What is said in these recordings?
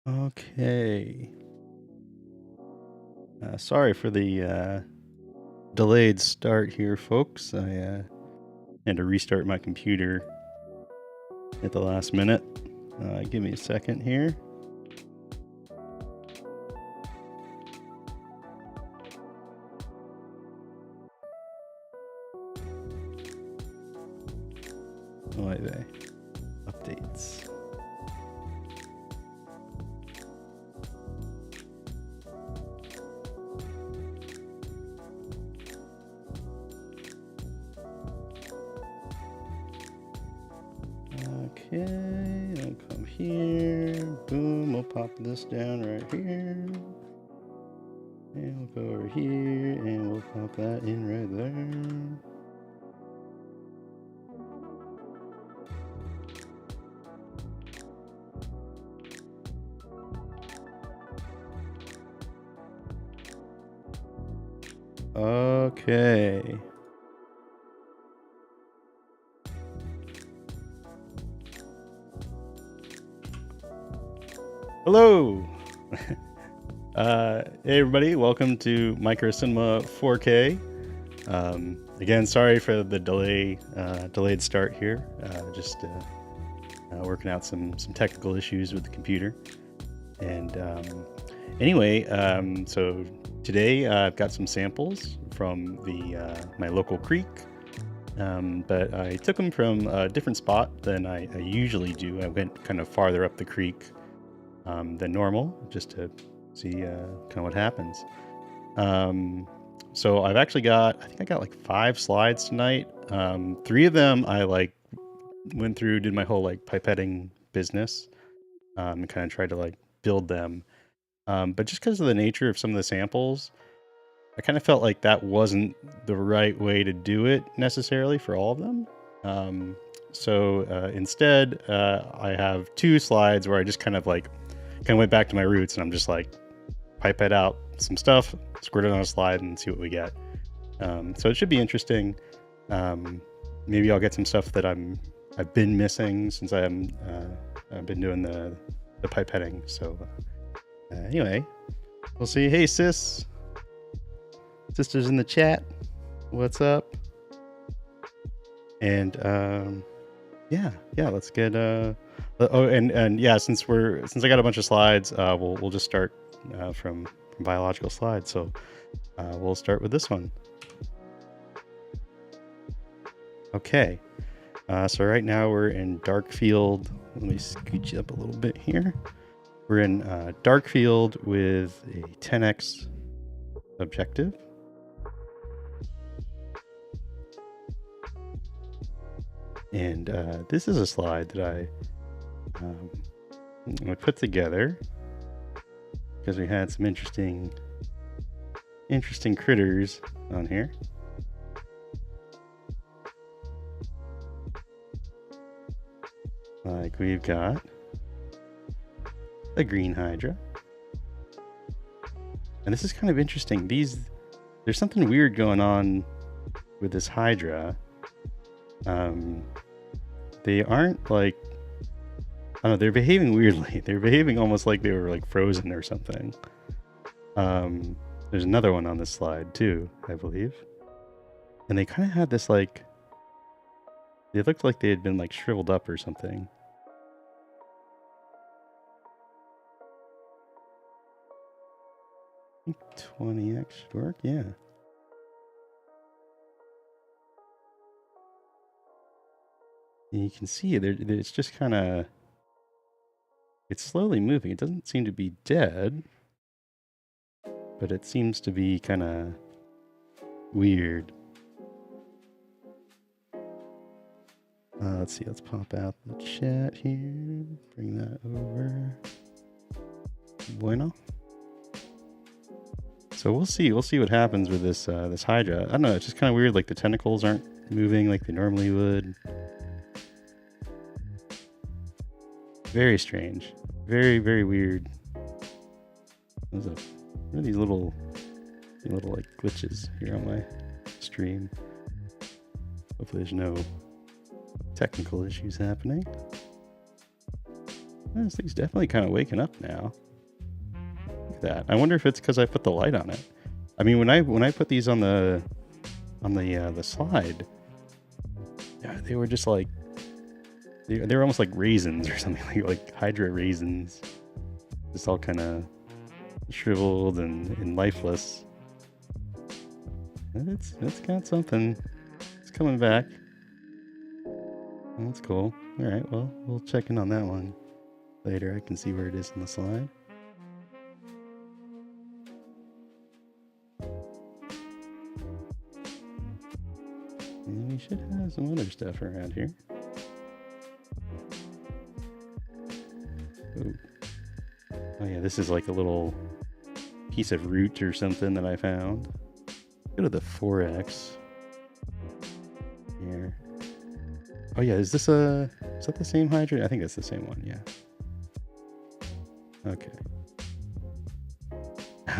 Okay. Sorry for the delayed start here, folks. I had to restart my computer at the last minute. Give me a second here. Why they updates? Okay, I'll come here. Boom, we'll pop this down right here. And we'll go over here and we'll pop that in right there. Okay. Hello. Hey everybody, welcome to MicroCinema 4K. Again, sorry for the delayed start here. Just working out some technical issues with the computer. And anyway, so today I've got some samples from my local creek, but I took them from a different spot than I usually do. I went kind of farther up the creek than normal, just to see kind of what happens. So I think I got like 5 slides tonight. 3 of them I went through, did my whole pipetting business, and kind of tried to build them. But just because of the nature of some of the samples, I kind of felt like that wasn't the right way to do it necessarily for all of them. So instead, I have 2 slides where I just kind of went back to my roots, and I'm just pipette out some stuff, squirt it on a slide, and see what we get. So it should be interesting. Maybe I'll get some stuff that I've been missing since I've been doing the pipetting. So anyway, we'll see. Hey sis, sister's in the chat. What's up? And yeah, let's get and yeah, since I got a bunch of slides, we'll just start from biological slides. So we'll start with this one. Okay, so right now we're in dark field. Let me scooch you up a little bit here. We're in dark field with a 10x objective. And this is a slide that I put together because we had some interesting critters on here. Like we've got a green hydra. And this is kind of interesting. There's something weird going on with this hydra. They aren't I don't know, they're behaving weirdly. They're behaving almost like they were frozen or something. There's another one on this slide too, I believe. And they kind of had this they looked like they had been shriveled up or something. 20x should work, yeah. And you can see it's just kind of, it's slowly moving. It doesn't seem to be dead, but it seems to be kind of weird. Let's see, let's pop out the chat here. Bring that over. Bueno. So we'll see what happens with this hydra. I don't know, it's just kind of weird, the tentacles aren't moving like they normally would. Very strange. Very, very weird. What are these little glitches here on my stream? Hopefully there's no technical issues happening. This thing's definitely kind of waking up now. Look at that. I wonder if it's because I put the light on it. I mean, when I put these on the slide, yeah, they were just like they were almost like raisins or something, like Hydra raisins, just all kind of shriveled and lifeless. It's got something. It's coming back. That's cool. All right, well, we'll check in on that one later. I can see where it is in the slide. And we should have some other stuff around here. Ooh. Oh yeah, this is like a little piece of root or something that I found. Go to the 4X here. Oh yeah, is that the same hydrant? I think that's the same one, yeah. Okay.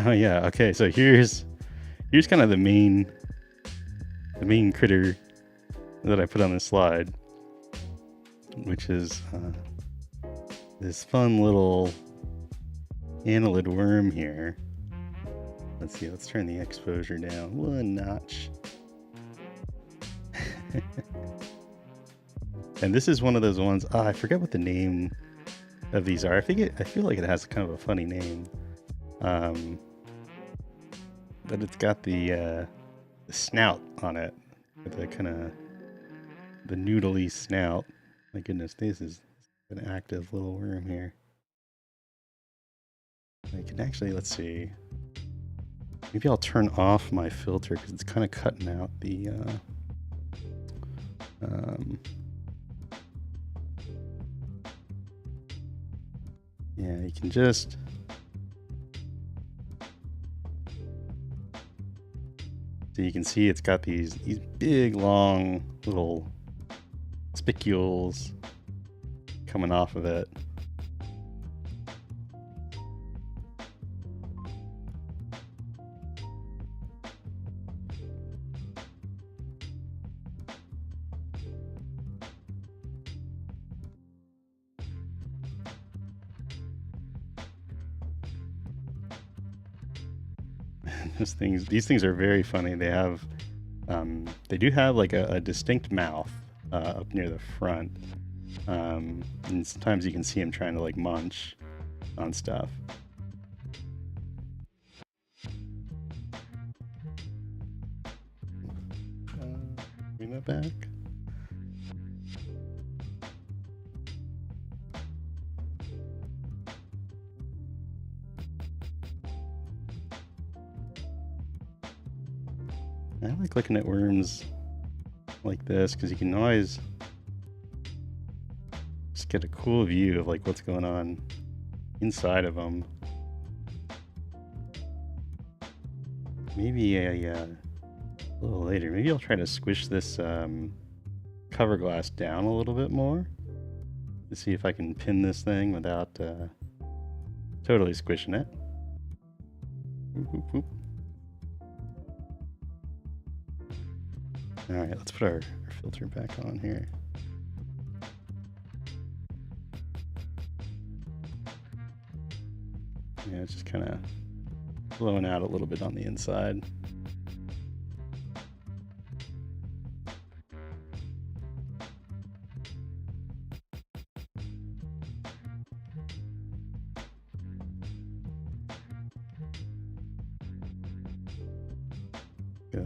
Oh yeah, okay, so here's kind of the main critter that I put on this slide, which is this fun little annelid worm here. Let's see, let's turn the exposure down one notch. And this is one of those ones, I forget what the name of these are. I feel like it has kind of a funny name. But it's got the snout on it, with the kind of the noodly snout. My goodness, this is an active little worm here. I can actually, let's see. Maybe I'll turn off my filter because it's kind of cutting out the yeah, you can just so you can see it's got these big long little spicules coming off of it. These things are very funny. They have, they do have like a distinct mouth up near the front, and sometimes you can see them trying to like munch on stuff. Bring that back. I like looking at worms like this because you can always just get a cool view of like what's going on inside of them. Maybe a little later, maybe I'll try to squish this cover glass down a little bit more to see if I can pin this thing without totally squishing it. Whoop, whoop, whoop. All right, let's put our filter back on here. Yeah, it's just kind of blowing out a little bit on the inside. Go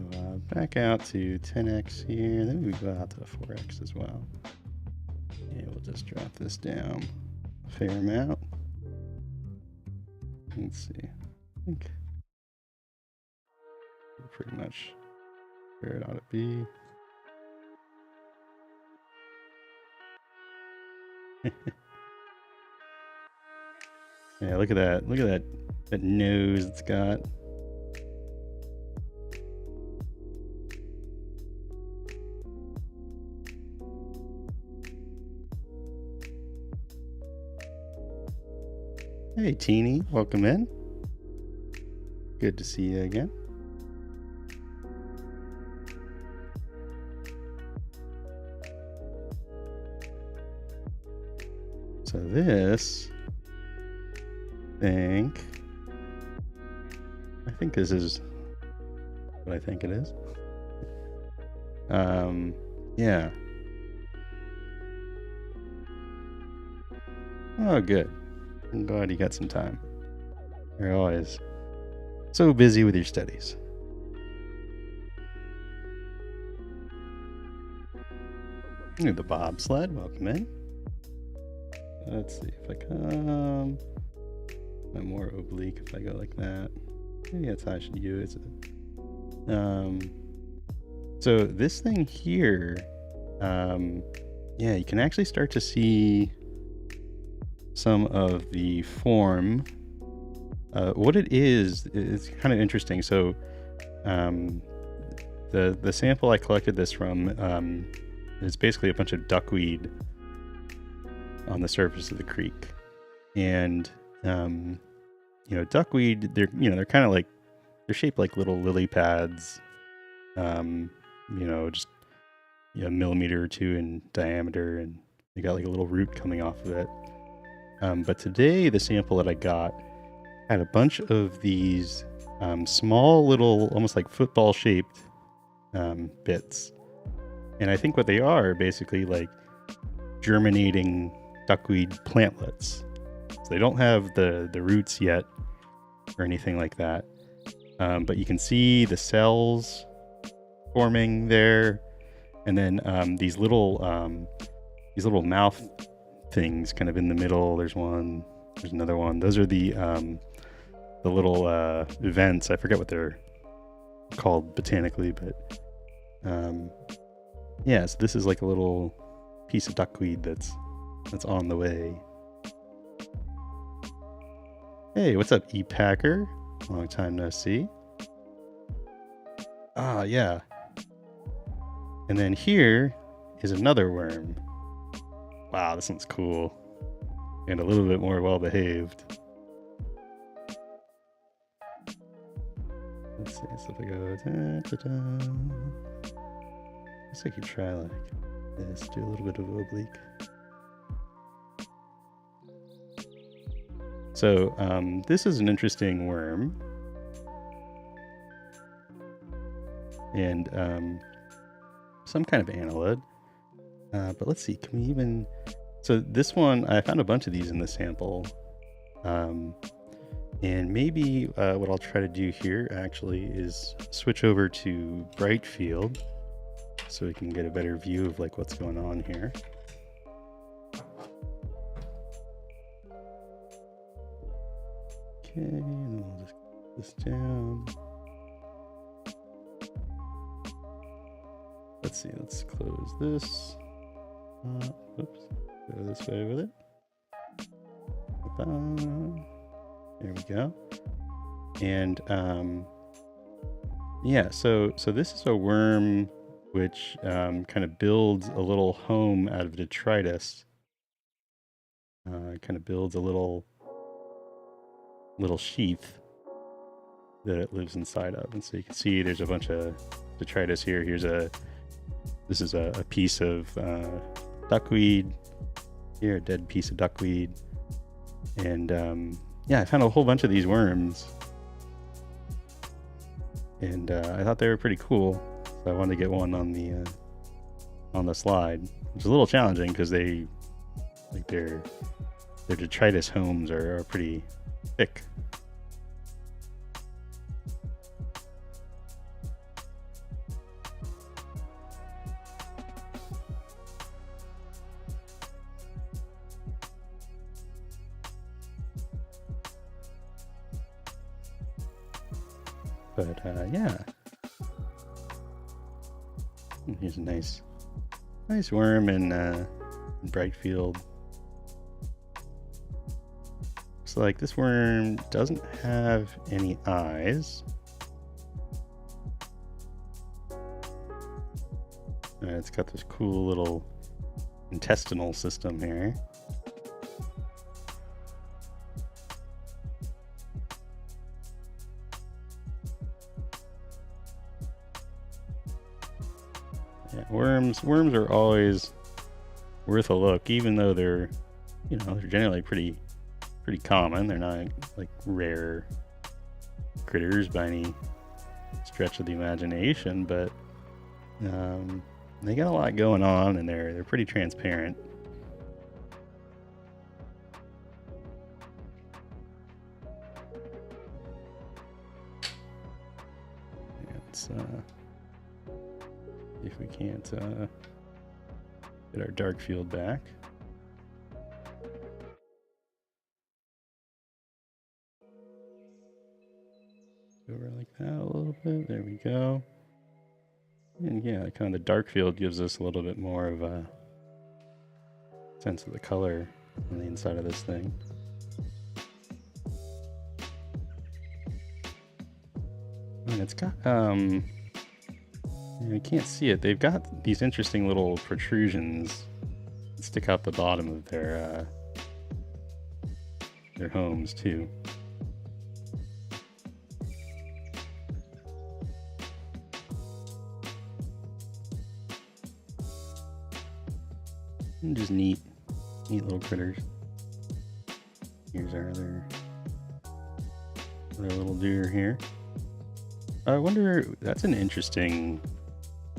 back out to 10x here, then we go out to 4x as well. Yeah, we'll just drop this down a fair amount. Let's see, I think pretty much where it ought to be. Yeah, look at that. Look at that nose it's got. Hey, Teeny, welcome in. Good to see you again. So this I think this is what I think it is. Yeah. Oh, good. I'm glad you got some time. You're always so busy with your studies. Look at the bobsled. Welcome in. Let's see if I come. I'm more oblique if I go like that. Maybe that's how I should use it. So this thing here, yeah, you can actually start to see some of the form. What it is, it's kind of interesting. So the sample I collected this from is basically a bunch of duckweed on the surface of the creek. And you know, duckweed, they're kind of like, they're shaped like little lily pads, you know, just a millimeter or two in diameter, and they got like a little root coming off of it. But today, the sample that I got had a bunch of these small little, almost like football shaped bits. And I think what they are basically like germinating duckweed plantlets. So they don't have the roots yet or anything like that. But you can see the cells forming there. And then these little mouth things kind of in the middle. There's one, there's another one. Those are the little vents. I forget what they're called botanically, but yeah, so this is like a little piece of duckweed that's on the way. Hey, what's up, E-Packer? Long time no see. Ah, yeah. And then here is another worm. Wow, this one's cool. And a little bit more well-behaved. Let's see, so if I go... I guess I could try like this, do a little bit of oblique. So this is an interesting worm. And some kind of annelid. But let's see, can we even... So this one, I found a bunch of these in the sample. And maybe what I'll try to do here actually is switch over to bright field so we can get a better view of like what's going on here. Okay, and then we'll just put this down. Let's see, let's close this. Oops, go this way with it. There we go. And yeah, so this is a worm which kind of builds a little home out of detritus. Kind of builds a little sheath that it lives inside of. And so you can see there's a bunch of detritus here. This is a piece of duckweed. Here, a dead piece of duckweed. And yeah, I found a whole bunch of these worms. And I thought they were pretty cool. So I wanted to get one on the slide. Which is a little challenging because their detritus homes are pretty thick. But yeah, here's a nice worm in bright field. Looks like this worm doesn't have any eyes. It's got this cool little intestinal system here. Yeah, worms are always worth a look, even though they're, you know, they're generally pretty common. They're not like rare critters by any stretch of the imagination, but they got a lot going on, and they're pretty transparent. Let's see if we can't get our dark field back. Over like that a little bit. There we go. And yeah, kind of the dark field gives us a little bit more of a sense of the color on the inside of this thing. And it's got, you can't see it. They've got these interesting little protrusions that stick out the bottom of their homes too. And just neat little critters. Here's our other little deer here. I wonder, that's an interesting,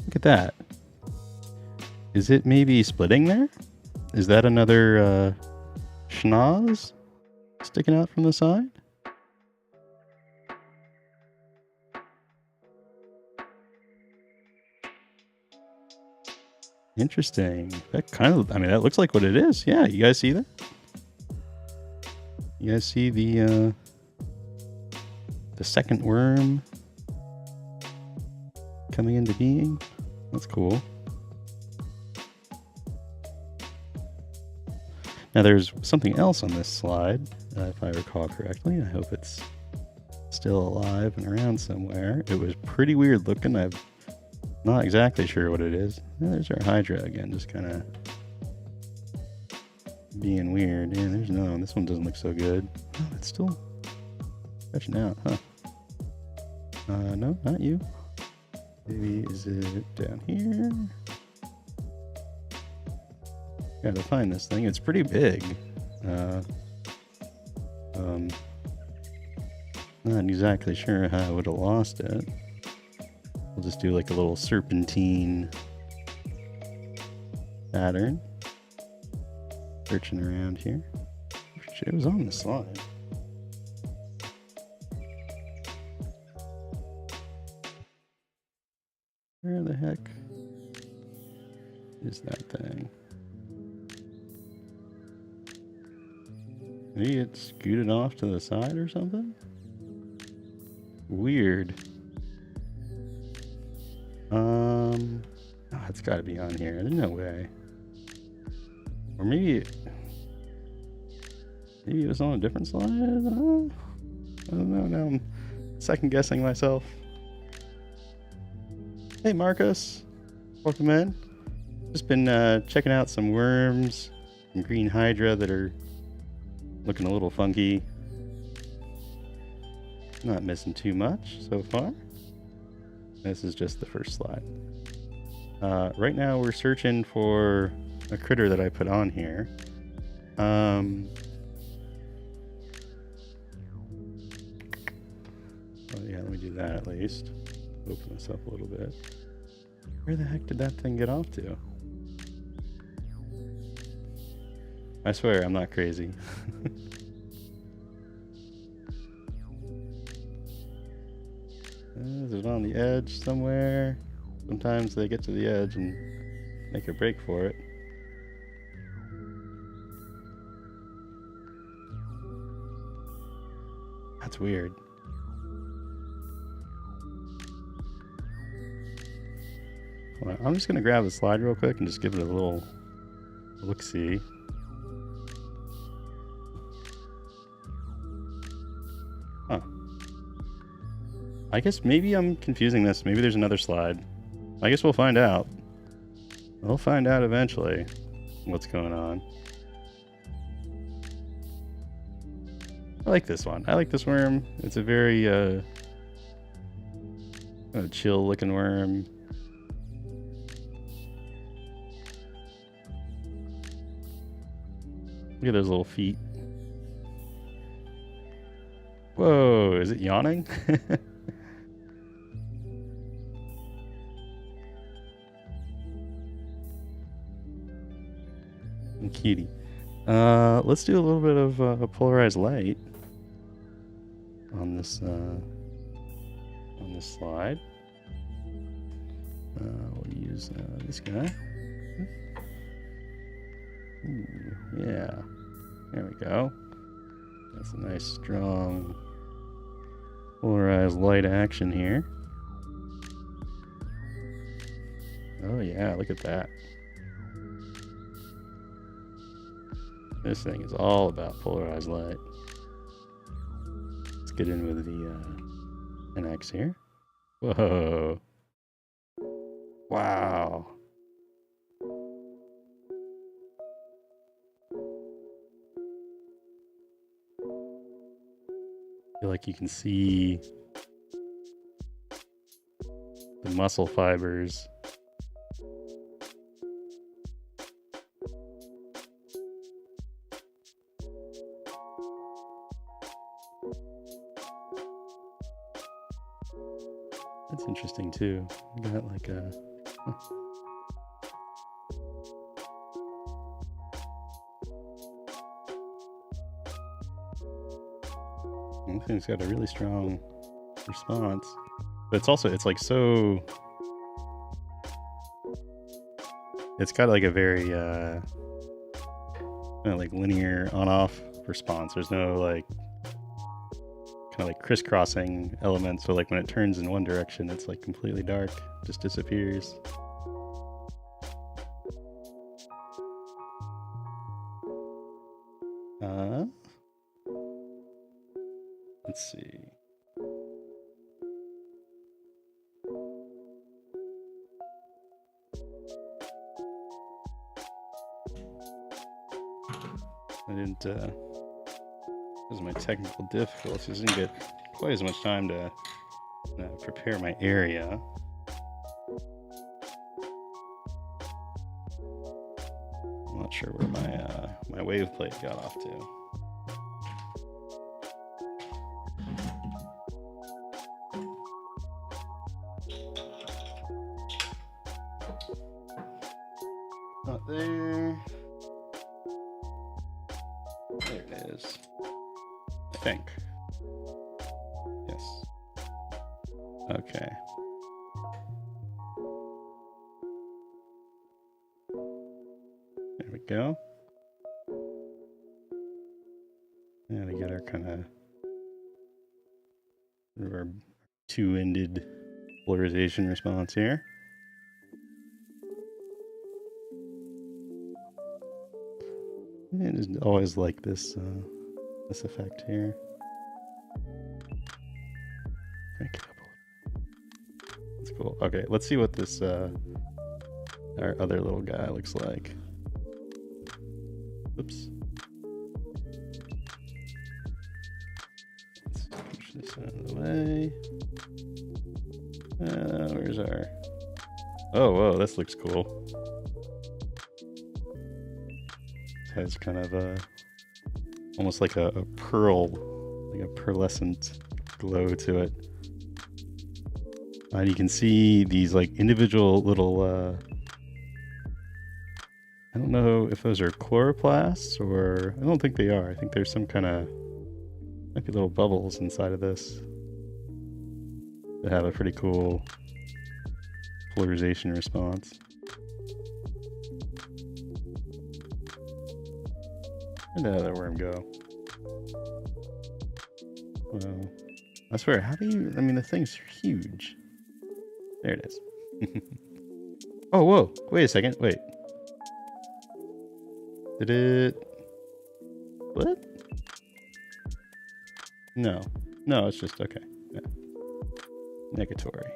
look at that. Is it maybe splitting there? Is that another schnoz sticking out from the side? Interesting. That kind of, I mean, that looks like what it is. Yeah, you guys see that? You guys see the second worm coming into being? That's cool. Now there's something else on this slide, if I recall correctly. I hope it's still alive and around somewhere. It was pretty weird looking. I'm not exactly sure what it is. There's our Hydra again, just kind of being weird. Yeah, there's no, this one doesn't look so good. Oh, it's still stretching out, huh? No, not you. Maybe, is it down here? Gotta find this thing. It's pretty big. Not exactly sure how I would have lost it. We'll just do like a little serpentine pattern. Searching around here. It was on the slide. Where the heck is that thing? Maybe it scooted off to the side or something? Weird. Oh, it's got to be on here. There's no way. Or maybe it was on a different slide? I don't know. Now I'm second guessing myself. Hey Marcus, welcome in. Just been checking out some worms and green hydra that are looking a little funky. Not missing too much so far. This is just the first slide. Right now we're searching for a critter that I put on here. Oh yeah, let me do that at least. Open this up a little bit. Where the heck did that thing get off to? I swear I'm not crazy. Is it on the edge somewhere? Sometimes they get to the edge and make a break for it. That's weird. Hold on, I'm just going to grab the slide real quick and just give it a little look-see. Huh. I guess maybe I'm confusing this. Maybe there's another slide. I guess we'll find out. We'll find out eventually what's going on. I like this one. I like this worm. It's a very chill looking worm. Look at those little feet. Whoa, is it yawning? Cutie. Let's do a little bit of polarized light on this slide. We'll use this guy. Ooh, yeah, there we go. That's a nice strong polarized light action here. Oh yeah, look at that. This thing is all about polarized light. Let's get in with the NX here. Whoa. Wow. I feel like you can see the muscle fibers. That's interesting too. You got like a... This thing's got a really strong response. But it's also, it's like so... It's got like a very kind of like linear on-off response. There's no like kind of like crisscrossing elements. So like when it turns in one direction, it's like completely dark, just disappears. Let's see. I didn't, because of my technical difficulties, I didn't get quite as much time to prepare my area. I'm not sure where my wave plate got off to. Not there. There it is. I think. Yes. Okay. There we go. And to get our kind of our two-ended polarization response here. I just always like this this effect here. Crank it up. That's cool. Okay, let's see what this our other little guy looks like. Oops. Let's push this out of the way. Where's our... Oh, whoa, this looks cool. Has kind of a almost like a pearl, like a pearlescent glow to it. And you can see these like individual little I don't know if those are chloroplasts, or I don't think they are. I think there's some kind of, might be little bubbles inside of this that have a pretty cool polarization response. Where'd that other worm go? Well, I swear, how do you... I mean, the thing's huge. There it is. Oh, whoa. Wait a second. Wait. Did it... What? No. No, it's just... Okay. Yeah. Negatory.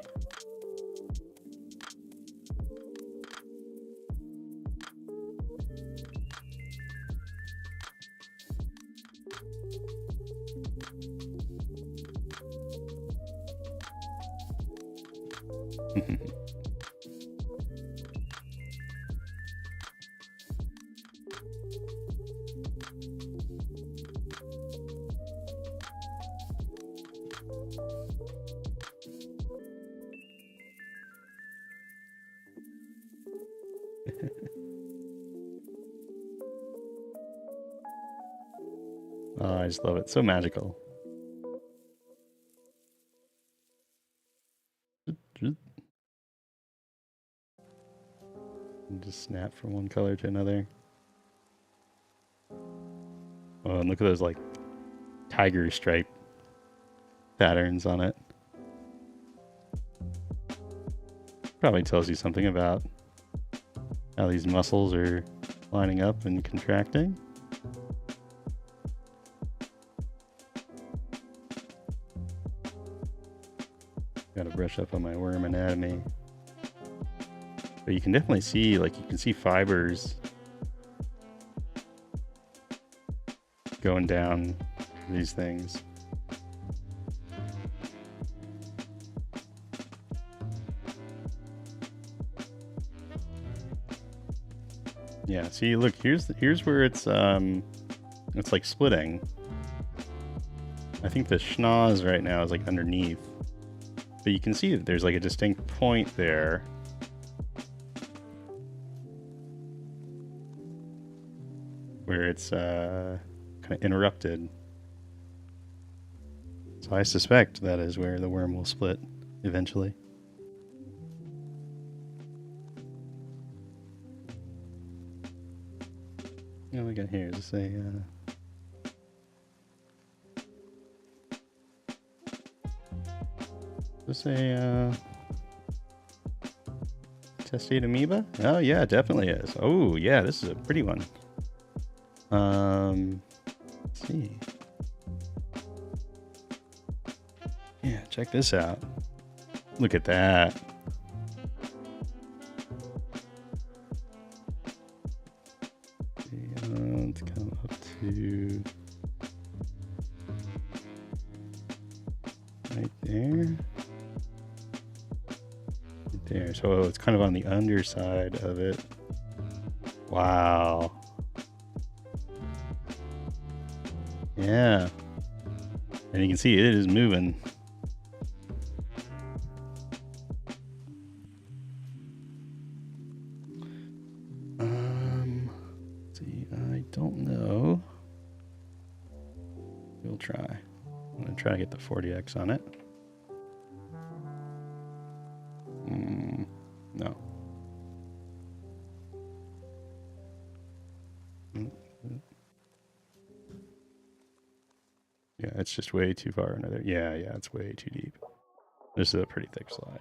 Oh, I just love it. So magical. Just snap from one color to another. Oh, and look at those like tiger stripe patterns on it. Probably tells you something about how these muscles are lining up and contracting. Gotta brush up on my worm anatomy. But you can definitely see, like, you can see fibers going down these things. Yeah, see, look, here's where it's like splitting. I think the schnoz right now is like underneath. But you can see that there's like a distinct point there. Where it's kind of interrupted. So I suspect that is where the worm will split eventually. What do we got here? Is this a testate amoeba? Oh yeah, it definitely is. Oh yeah, this is a pretty one. Let's see. Yeah, check this out. Look at that. And come up to right there. Right there. So it's kind of on the underside of it. Wow. Yeah. And you can see it is moving. Let's see, I don't know. We'll try. I'm gonna try to get the 40x on it. No. Yeah, it's just way too far another. Yeah, it's way too deep. This is a pretty thick slide.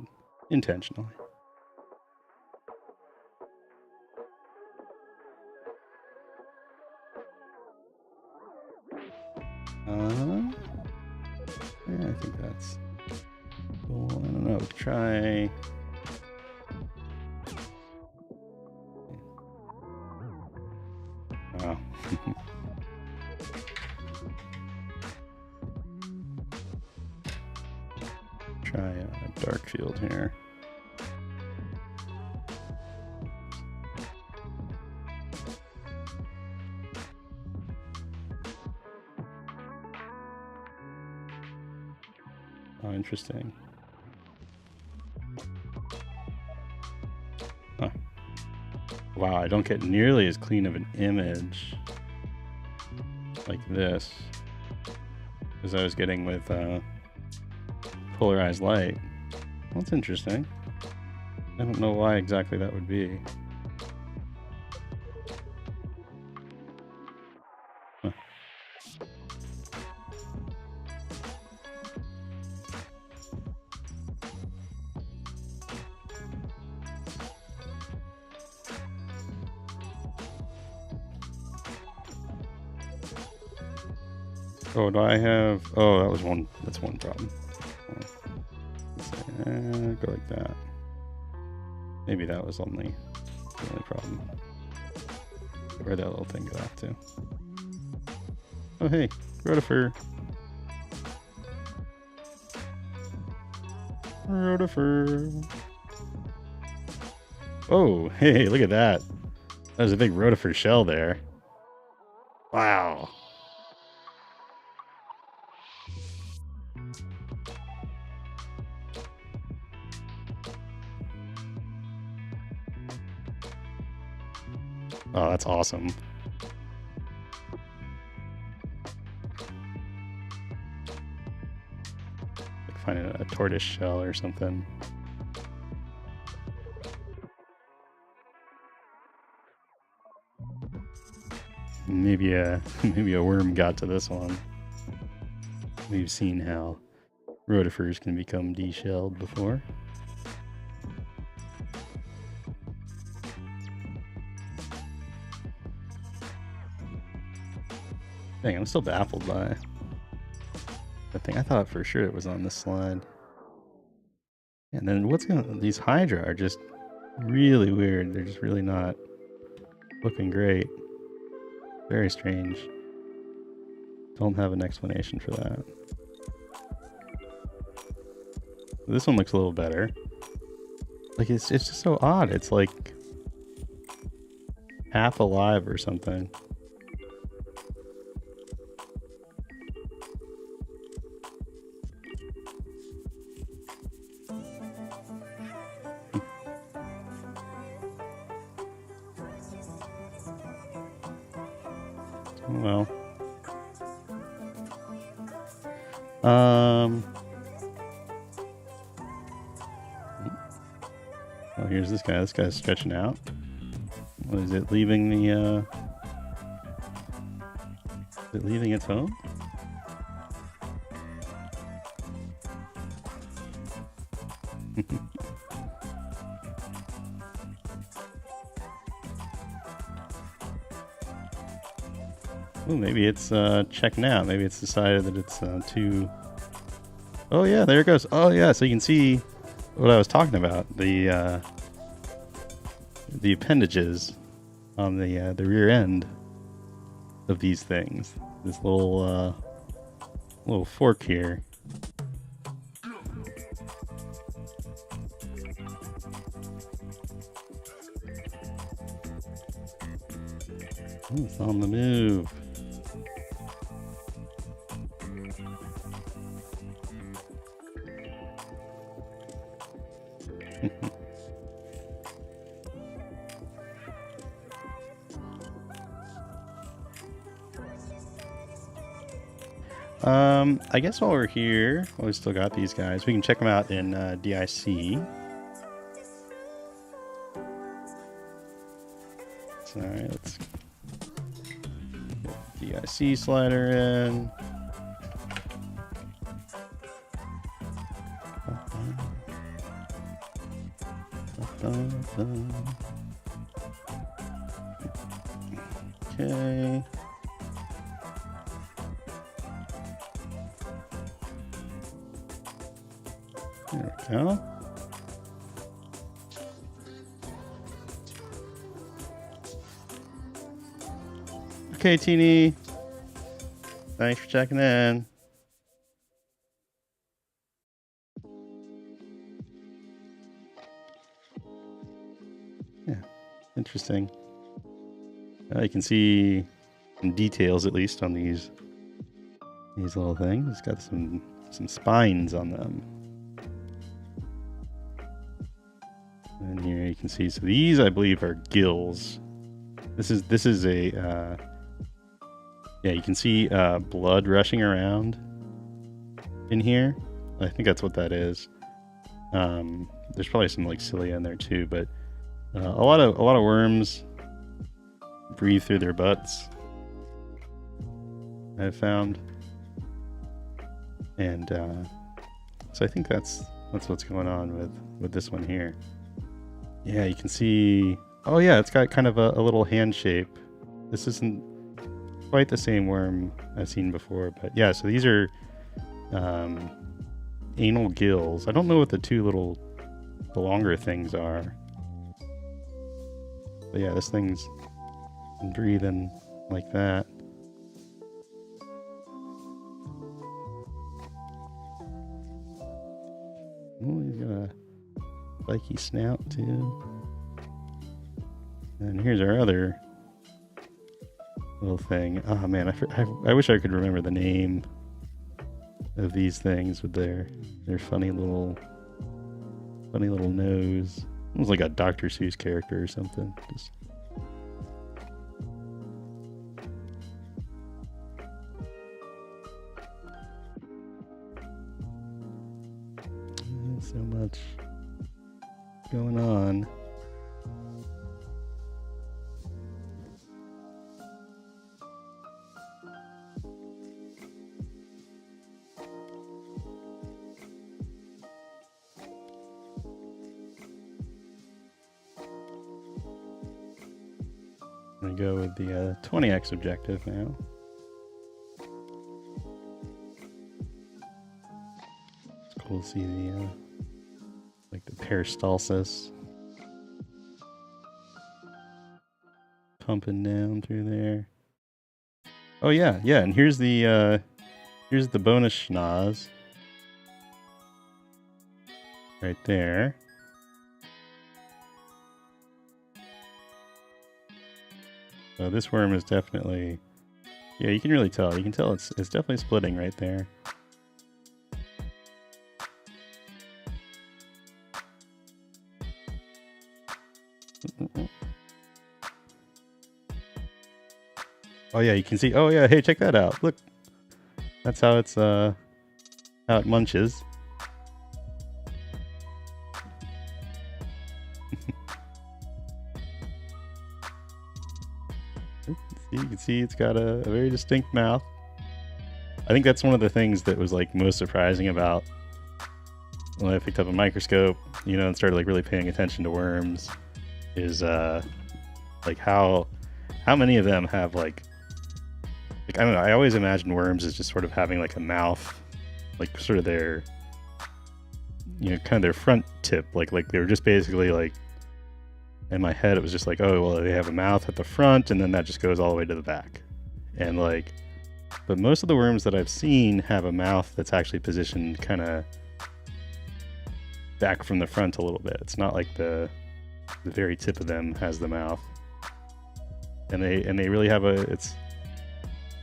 Intentionally. Yeah, I think that's cool. I don't know. Try. Wow. Try a dark field here. Oh, interesting. Huh. Wow, I don't get nearly as clean of an image like this as I was getting with polarized light. Well, that's interesting. I don't know why exactly that would be. Huh. Oh, do I have... Oh, that was one... That's one problem. Go like that. Maybe that was only the only problem. Where'd that little thing go off to? Oh, hey, rotifer. Rotifer. Oh, hey, look at that. That was a big rotifer shell there. Wow. Oh, that's awesome. a tortoise shell or something. Maybe a worm got to this one. We've seen how rotifers can become deshelled before. Dang, I'm still baffled by the thing. I thought for sure it was on this slide. And then these Hydra are just really weird. They're just really not looking great. Very strange. Don't have an explanation for that. This one looks a little better. Like it's just so odd. It's like half alive or something. Well, oh, here's this guy. This guy's stretching out. What is it? Leaving the is it leaving its home? Ooh, maybe it's checking out. Maybe it's decided that it's too... Oh yeah, there it goes. Oh yeah, so you can see what I was talking about. The appendages on the rear end of these things. This little fork here. Ooh, it's on the move. I guess while we're here, we still got these guys. We can check them out in DIC. So, alright, let's get the DIC slider in. Okay. There we go. Okay, Teeny. Thanks for checking in. Yeah, interesting. You can see some details, at least, on these little things. It's got some spines on them. And here you can see, so these I believe are gills. This is a yeah, you can see blood rushing around in here. I think that's what that is. There's probably some like cilia in there too, but a lot of worms breathe through their butts, I've found. And so I think that's what's going on with this one here. Yeah, you can see... Oh yeah, it's got kind of a little hand shape. This isn't quite the same worm I've seen before, but yeah, so these are anal gills. I don't know what the longer things are. But yeah, this thing's breathing like that. Oh, he's got a spiky snout too. And here's our other little thing. Oh man, I wish I could remember the name of these things with their funny little nose. It was like a Dr. Seuss character or something. Just There's so much going on. I'm gonna go with the 20x objective now. It's cool to see the like the peristalsis pumping down through there. Oh yeah, yeah, and here's the bonus schnoz right there. So this worm is definitely, yeah, you can really tell. You can tell it's definitely splitting right there. Oh yeah, you can see. Oh yeah, hey, check that out. Look, that's how it's how it munches. You can see it's got a very distinct mouth. I think that's one of the things that was like most surprising about when I picked up a microscope, you know, and started like really paying attention to worms, is like how many of them have like I don't know, I always imagined worms as just sort of having like a mouth, like sort of their, you know, kind of their front tip, like they were just basically like, in my head it was just like, oh well, they have a mouth at the front and then that just goes all the way to the back. And like, but most of the worms that I've seen have a mouth that's actually positioned kind of back from the front a little bit. It's not like the very tip of them has the mouth. And they really have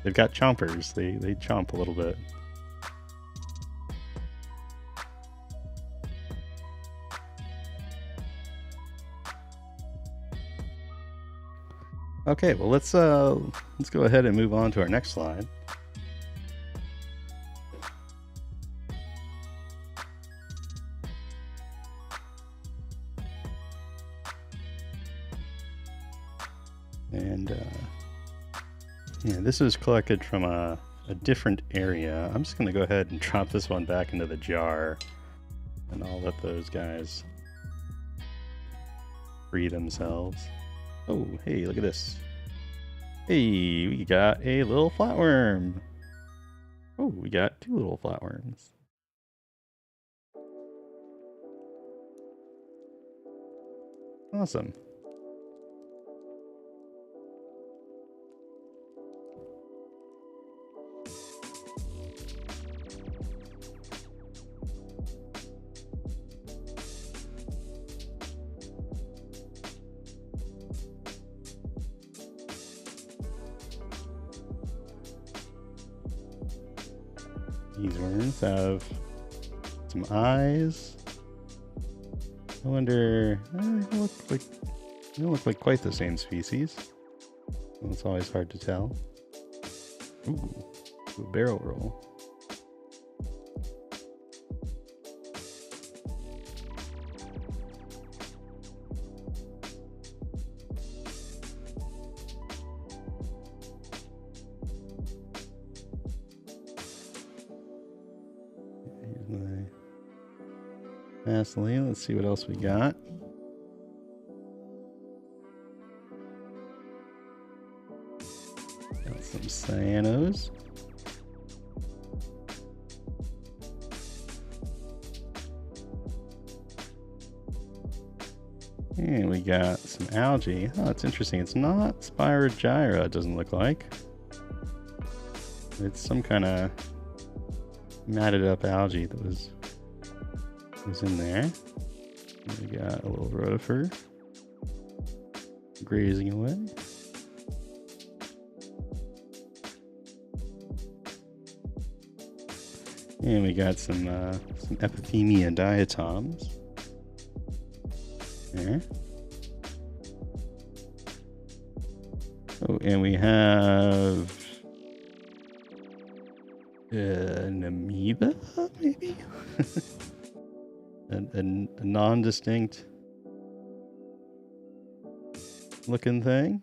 they've got chompers. They chomp a little bit. Okay, well let's go ahead and move on to our next slide. And yeah, this is collected from a different area. I'm just gonna go ahead and drop this one back into the jar, and I'll let those guys free themselves. Oh, hey, look at this. Hey, we got a little flatworm. Oh, we got 2 little flatworms. Awesome. These worms have some eyes. I wonder, they don't look like quite the same species. Well, it's always hard to tell. Ooh, a barrel roll. Vaseline. Let's see what else we got. Got some cyanos. And we got some algae. Oh, it's interesting. It's not Spirogyra, it doesn't look like. It's some kind of matted up algae that was in there. We got a little rotifer grazing away. And we got some Epithemia diatoms there. Oh, and we have an amoeba, maybe? a non-distinct looking thing.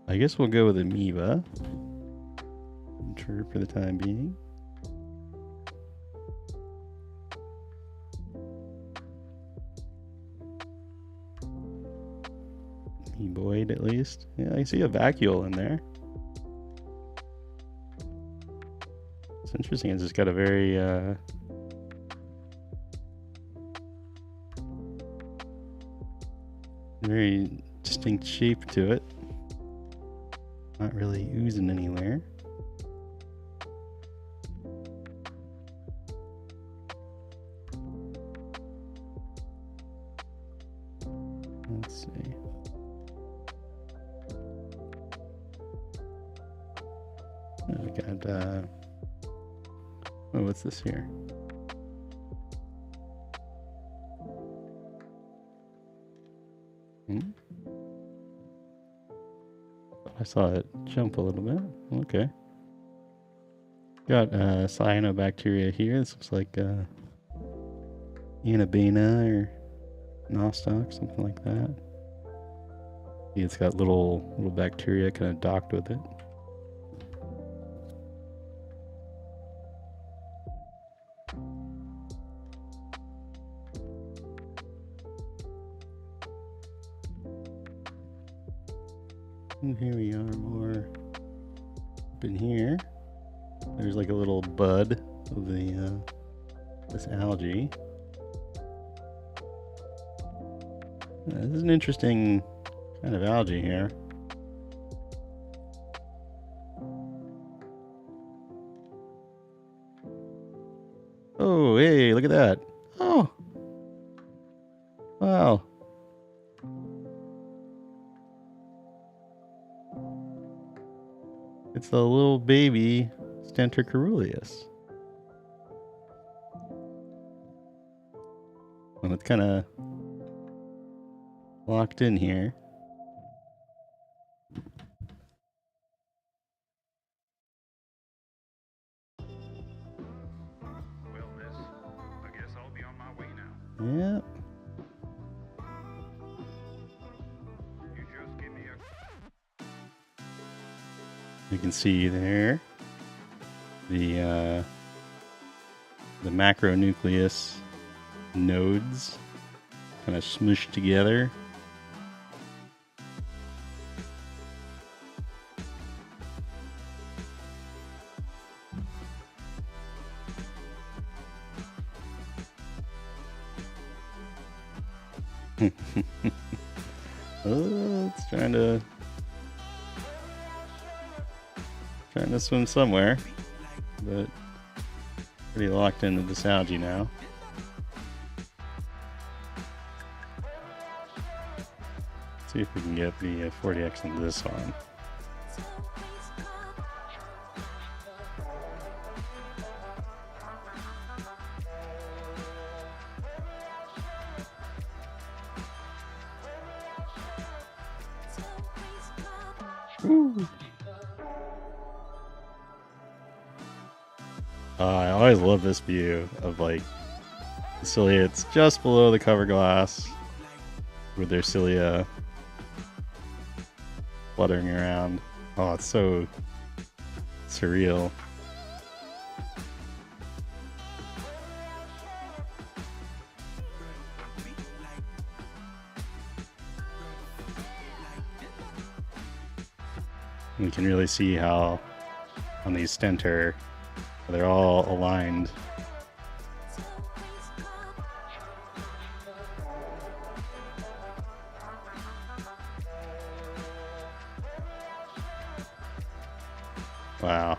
I guess we'll go with amoeba. True for the time being. Amoeboid, at least. Yeah, I see a vacuole in there. It's interesting. It's just got a very very distinct shape to it. Not really oozing anywhere. Let's see. We got oh, what's this here? I saw it jump a little bit. Okay. Got cyanobacteria here. This looks like Anabena or nostoc, something like that. See, it's got little bacteria kind of docked with it. And here we are, more up in here. There's like a little bud of the this algae. This is an interesting kind of algae here. Oh, hey, look at that. Oh. Wow. It's a little baby Stentor caeruleus. And it's kind of locked in here. Well, miss, I guess I'll be on my way now. Yep. You just give me a... You can see there the macronucleus nodes kind of smooshed together. Oh, it's trying to swim somewhere, but pretty locked into this algae now. See if we can get the 40x into this one. Woo. I always love this view of like the cilia. It's just below the cover glass with their cilia fluttering around. Oh, it's so surreal. You can really see how on these Stentor they're all aligned. Wow.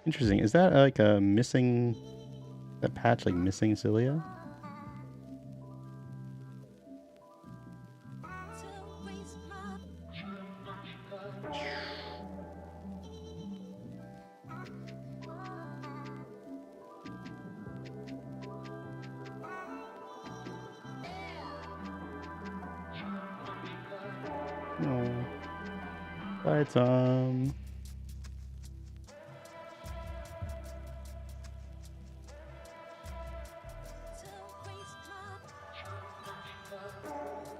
Interesting. Is that like a missing, that patch like missing cilia? Oh. Bye, Tom.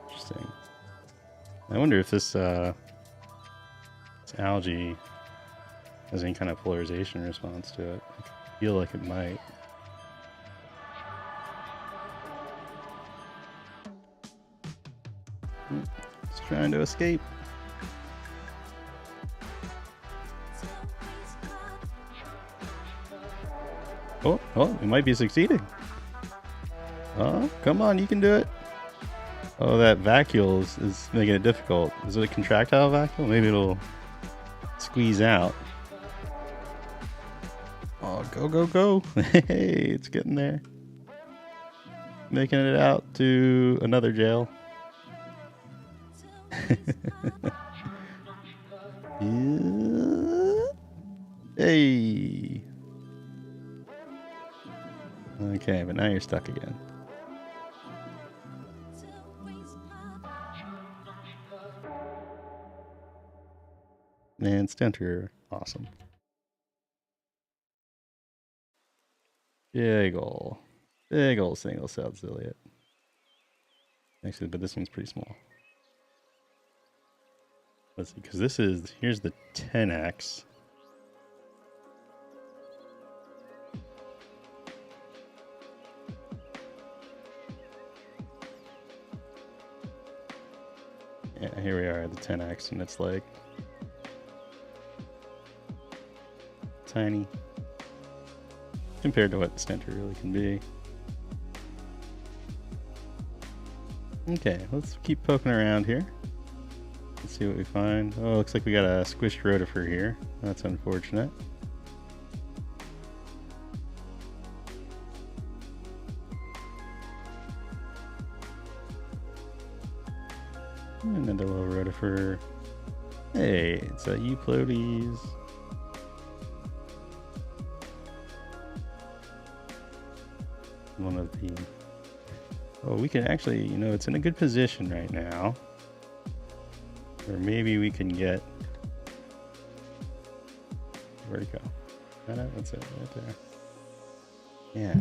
Interesting. I wonder if this algae has any kind of polarization response to it. I feel like it might. It's trying to escape. Oh, it might be succeeding. Oh, come on, you can do it. Oh, that vacuole is making it difficult. Is it a contractile vacuole? Maybe it'll squeeze out. Oh, go, go, go. Hey, it's getting there. Making it out to another jail. Yeah. Hey. Okay, but now you're stuck again. And Stentor, awesome. Big ol' single celled ciliate. Actually, but this one's pretty small. Let's see, because here's the 10x. Yeah, here we are at the 10x, and it's like tiny compared to what Stentor really can be. Okay, let's keep poking around here. Let's see what we find. Oh, looks like we got a squished rotifer here. That's unfortunate. Another little rotifer. Hey, it's a Euplotes. One of the... Oh, we can actually, it's in a good position right now. Or maybe we can get... Where'd it go? That's it, right there. Yeah.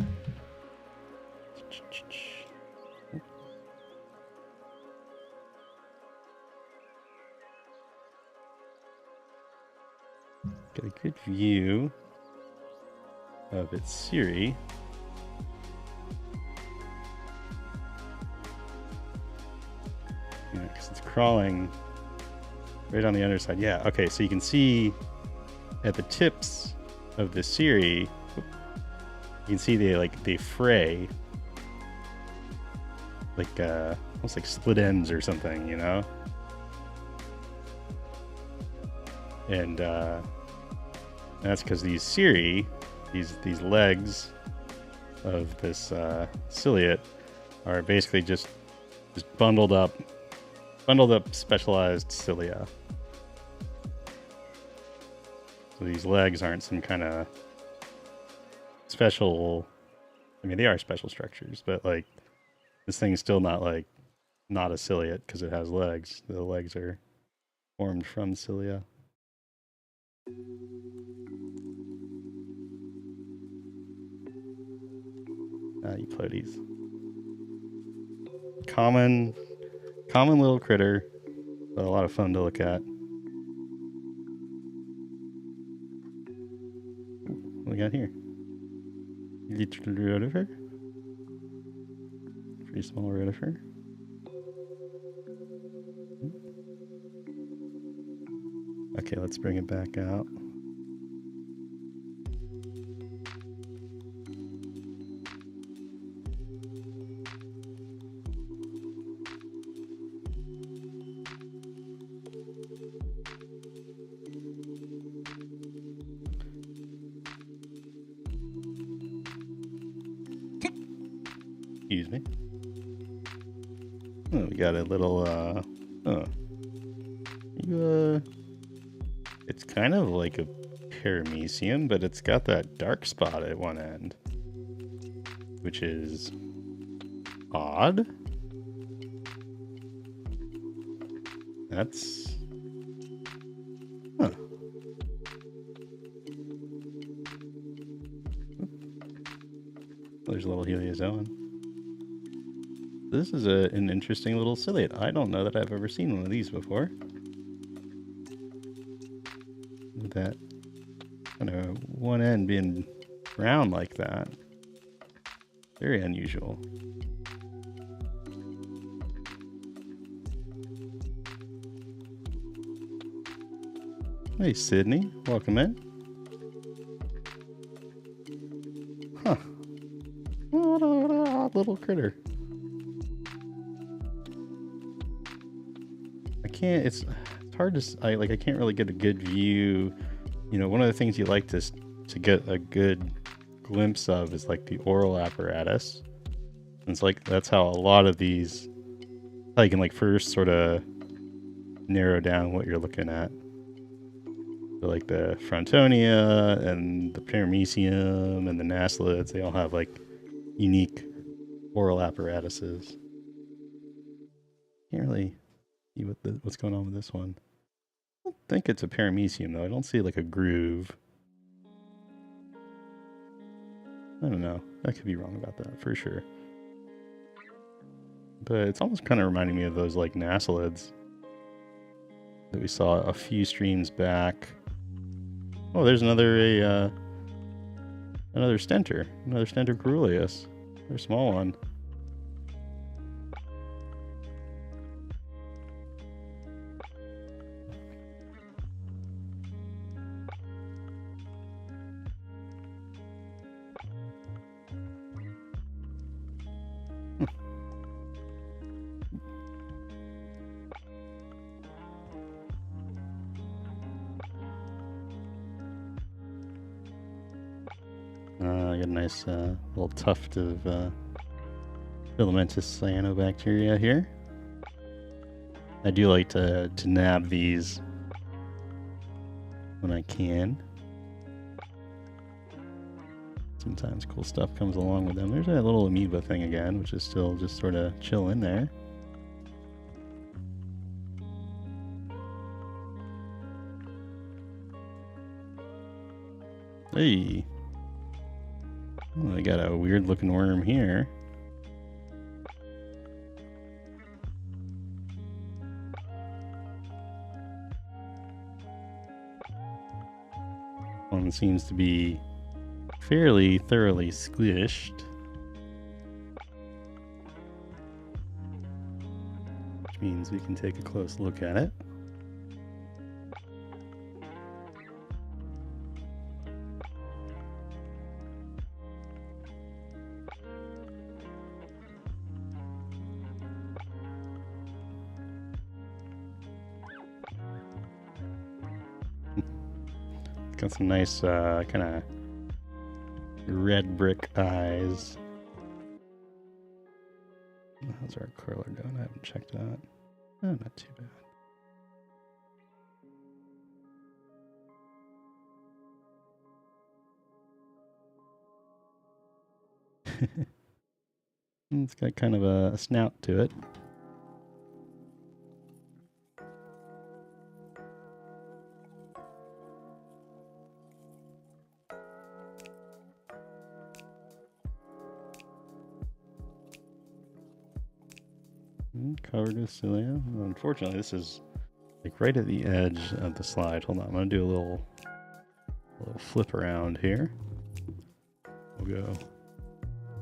Get a good view of its Siri. Because it's crawling right on the underside. Yeah, okay, so you can see at the tips of the Siri, you can see they fray, like almost like split ends or something, and that's because these Siri, these legs of this ciliate are basically just bundled up specialized cilia. So these legs aren't some kind of special, they are special structures, but like this thing's still not a ciliate because it has legs. The legs are formed from cilia. Euplotes. Common little critter, but a lot of fun to look at. What we got here? Little rotifer. Pretty small rotifer. Okay, let's bring it back out. Excuse me. Oh, we got a little, it's kind of like a paramecium, but it's got that dark spot at one end, which is odd. That's... Huh. There's a little heliozoan. This is an interesting little ciliate. I don't know that I've ever seen one of these before. That kind of one end being brown like that. Very unusual. Hey, Sydney. Welcome in. Huh. What an odd little critter. It's hard to, I can't really get a good view. You know, one of the things you like to get a good glimpse of is like the oral apparatus. And it's like, that's how a lot of these, how you can like first sort of narrow down what you're looking at. So like the frontonia and the paramecium and the nasalids, they all have like unique oral apparatuses. Can't really see what's going on with this one. I don't think it's a paramecium though. I don't see like a groove. I don't know. I could be wrong about that for sure. But it's almost kind of reminding me of those like nasalids that we saw a few streams back. Oh, there's another stenter. Another stenter caruleus. Another small one. I got a nice little tuft of filamentous cyanobacteria here. I do like to nab these when I can. Sometimes cool stuff comes along with them. There's that little amoeba thing again, which is still just sort of chilling there. Hey! Oh, I got a weird looking worm here. One seems to be fairly thoroughly squished. Which means we can take a close look at it. Got some nice kind of red brick eyes. How's our curler doing? I haven't checked that. Oh, not too bad. It's got kind of a snout to it. Covered with cilia. Unfortunately, this is like right at the edge of the slide. Hold on, I'm gonna do a little flip around here. We'll go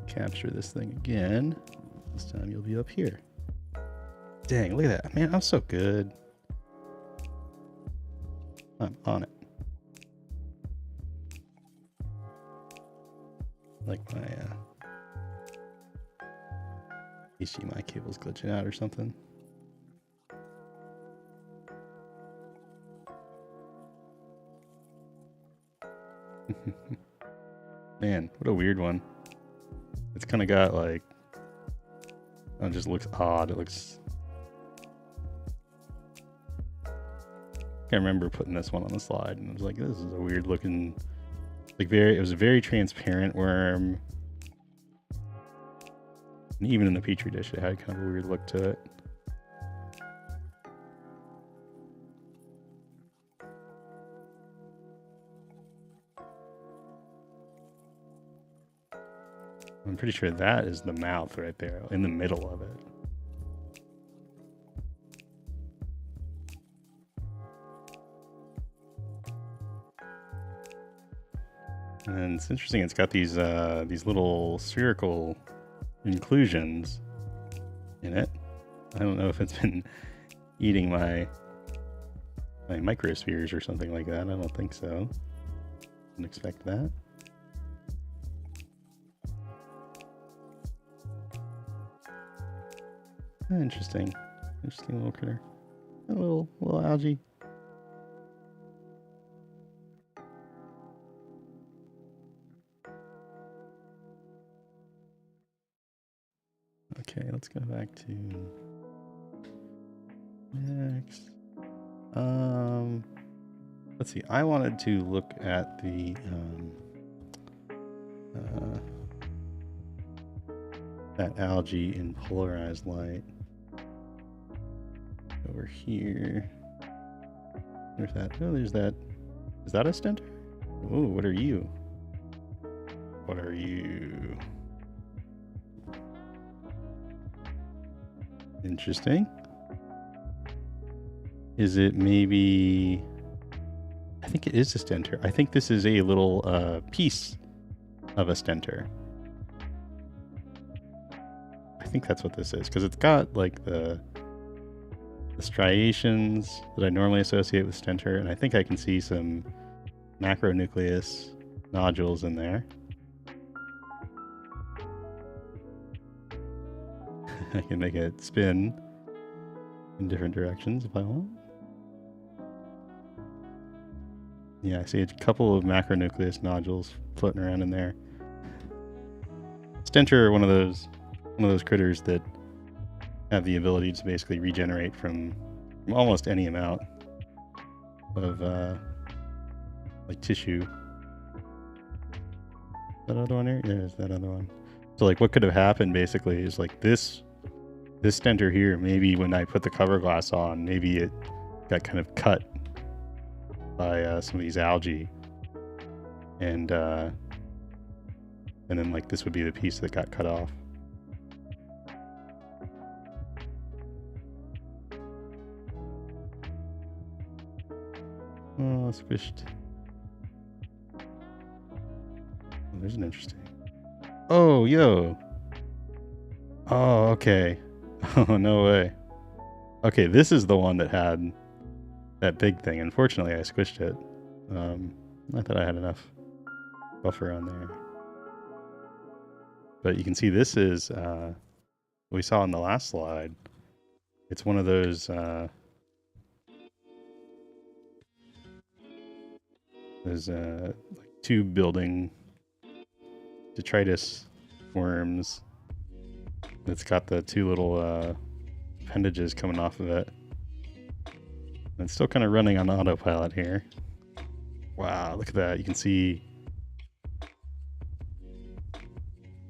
capture this thing again. This time you'll be up here. Dang, look at that. Man, I'm so good. I'm on it. Like my HDMI cable's glitching out or something. Man, what a weird one. It's kind of got like, it just looks odd. It looks, I remember putting this one on the slide and I was like, this is a weird looking, like it was a very transparent worm. And even in the petri dish, it had kind of a weird look to it. I'm pretty sure that is the mouth right there in the middle of it. And it's interesting, it's got these little spherical inclusions in it. I don't know if it's been eating my microspheres or something like that. I don't think so. Didn't expect that. Interesting. Interesting little critter. A little algae. Okay, let's go back to next. Let's see. I wanted to look at the that algae in polarized light over here. There's that. Oh, there's that. Is that a stentor? Oh, what are you? What are you? Interesting. Is it maybe... I think it is a stentor. I think this is a little piece of a stentor. I think that's what this is, because it's got like the striations that I normally associate with stentor, and I think I can see some macronucleus nodules in there. I can make it spin in different directions if I want. Yeah, I see a couple of macronucleus nodules floating around in there. Stentor are one of those critters that have the ability to basically regenerate from almost any amount of like tissue. That other one here? There's that other one. So like what could have happened basically is like this stentor here, maybe when I put the cover glass on, maybe it got kind of cut by some of these algae, and then like this would be the piece that got cut off. Oh, squished. Oh, there's an interesting. Oh, yo. Oh, okay. Oh, no way. Okay, this is the one that had that big thing. Unfortunately, I squished it. I thought I had enough buffer on there. But you can see this is what we saw in the last slide. It's one of those like tube building detritus worms. It's got the two little appendages coming off of it. And it's still kind of running on autopilot here. Wow, look at that. You can see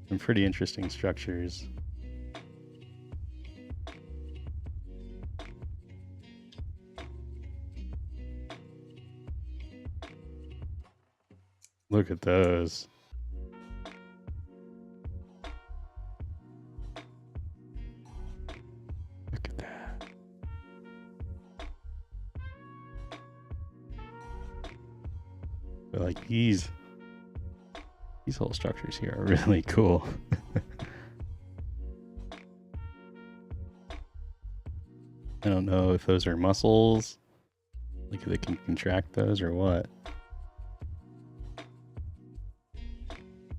some pretty interesting structures. Look at those. Look at that. But like these whole structures here are really cool. I don't know if those are muscles, like if they can contract those or what.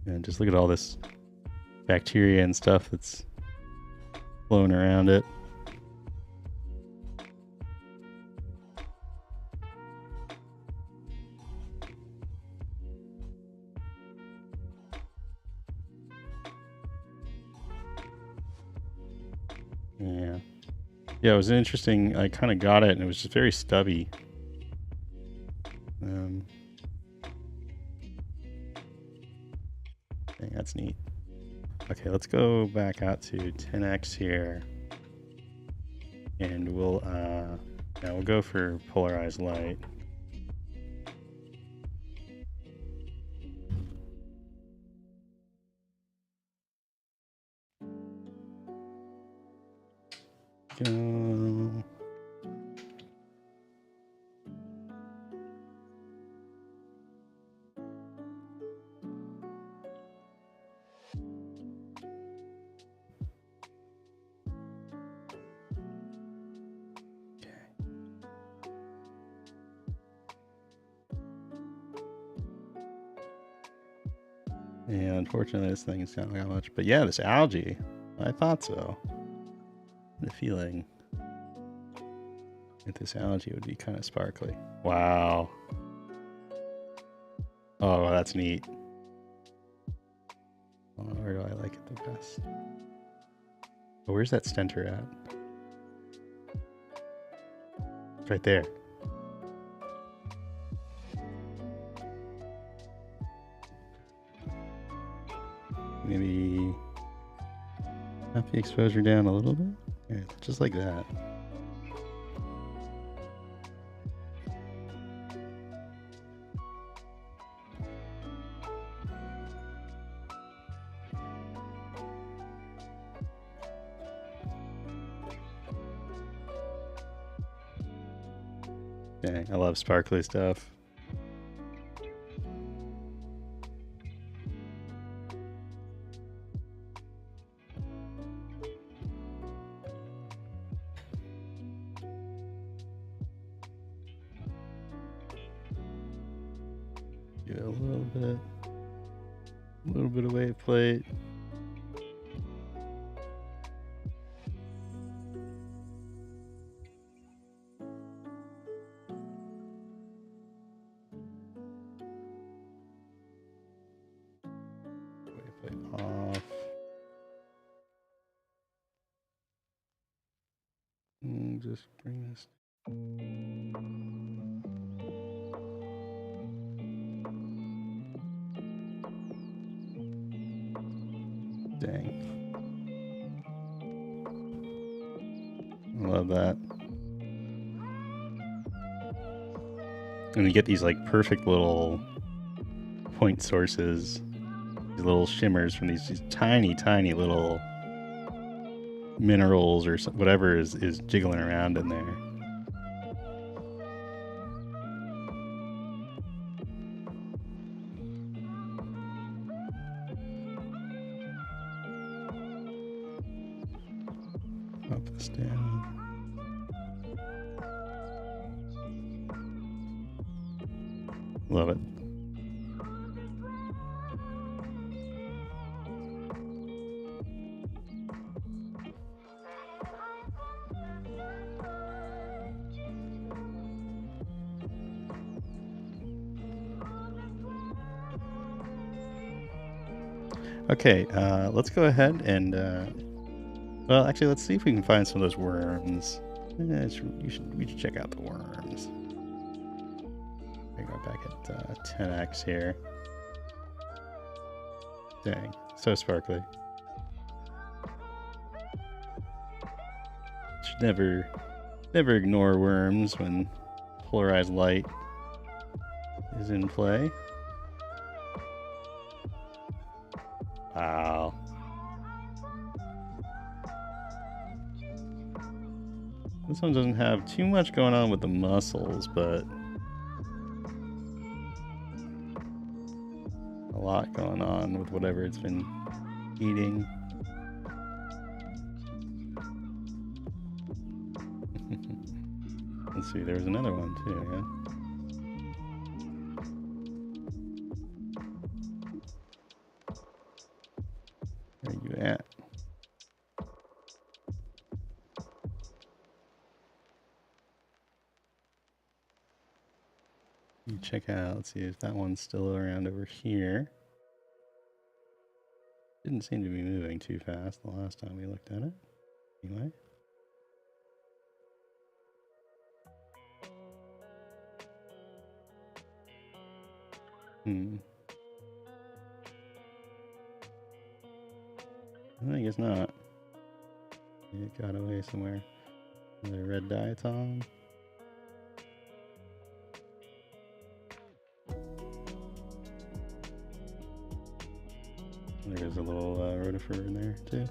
And just look at all this bacteria and stuff that's flowing around it. Yeah. Yeah, it was interesting. I kind of got it, and it was just very stubby. Dang, that's neat. Okay, let's go back out to 10x here, and we'll go for polarized light. go. Yeah, unfortunately, this thing's not got much. But yeah, this algae. I thought so. The feeling that this algae would be kind of sparkly. Wow. Oh, that's neat. Oh, where do I like it the best? Oh, where's that stentor at? It's right there. Maybe up the exposure down a little bit. Yeah, just like that. Dang, I love sparkly stuff. Give it a little bit of wave plate. Wave plate off. And just bring this. Dang. I love that. And you get these like perfect little point sources, these little shimmers from these tiny, tiny little minerals or whatever is jiggling around in there. Pop this down. Love it. Okay, let's go ahead and, well, actually, let's see if we can find some of those worms. We should check out the worms. I go back at 10x here. Dang, so sparkly. Should never ignore worms when polarized light is in play. Wow. This one doesn't have too much going on with the muscles, but a lot going on with whatever it's been eating. Let's see, there's another one too, yeah? Where are you at? You check out, let's see if that one's still around over here. Didn't seem to be moving too fast the last time we looked at it. Anyway. I guess not. It got away somewhere. Another red diatom. There's a little rotifer in there too.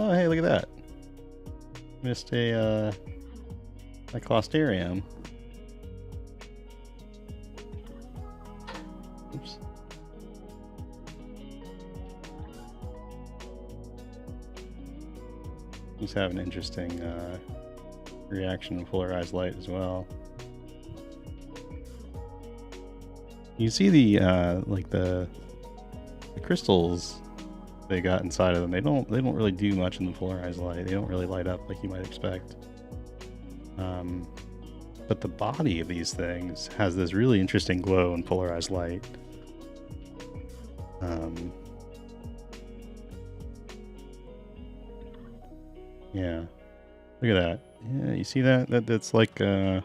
Oh, hey, look at that. Missed a Closterium. Oops. These have an interesting reaction to polarized light as well. You see the like the crystals they got inside of them. They don't really do much in the polarized light. They don't really light up like you might expect. But the body of these things has this really interesting glow in polarized light. Yeah, look at that. Yeah, you see that? That's like that's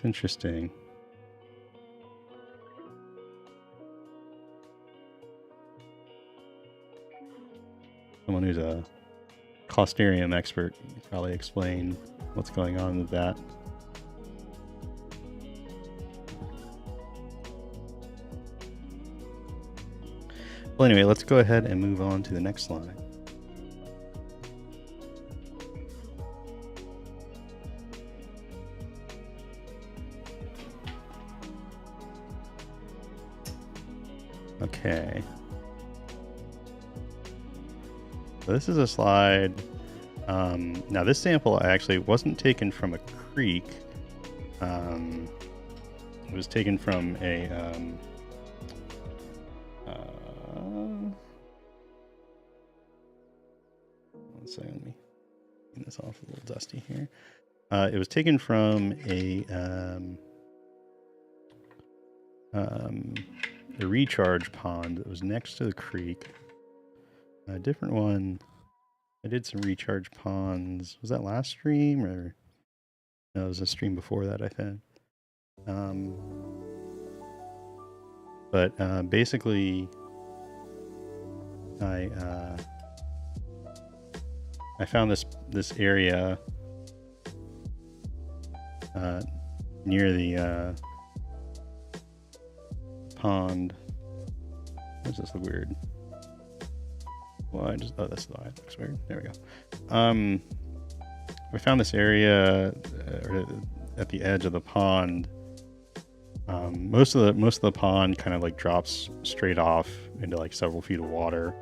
interesting. Someone who's a Closterium expert can probably explain what's going on with that. Well, anyway, let's go ahead and move on to the next slide. Okay. So this is a slide. Now this sample actually wasn't taken from a creek. It was taken from a one second, let me clean this off, a little dusty here. It was taken from a recharge pond that was next to the creek. A different one. I did some recharge ponds. Was that last stream or no? It was a stream before that, I think. But basically, I found this area near the pond. Why does this look weird? Well, oh, that's the eye. It looks weird. There we go. I found this area at the edge of the pond. Most of the pond kind of like drops straight off into like several feet of water.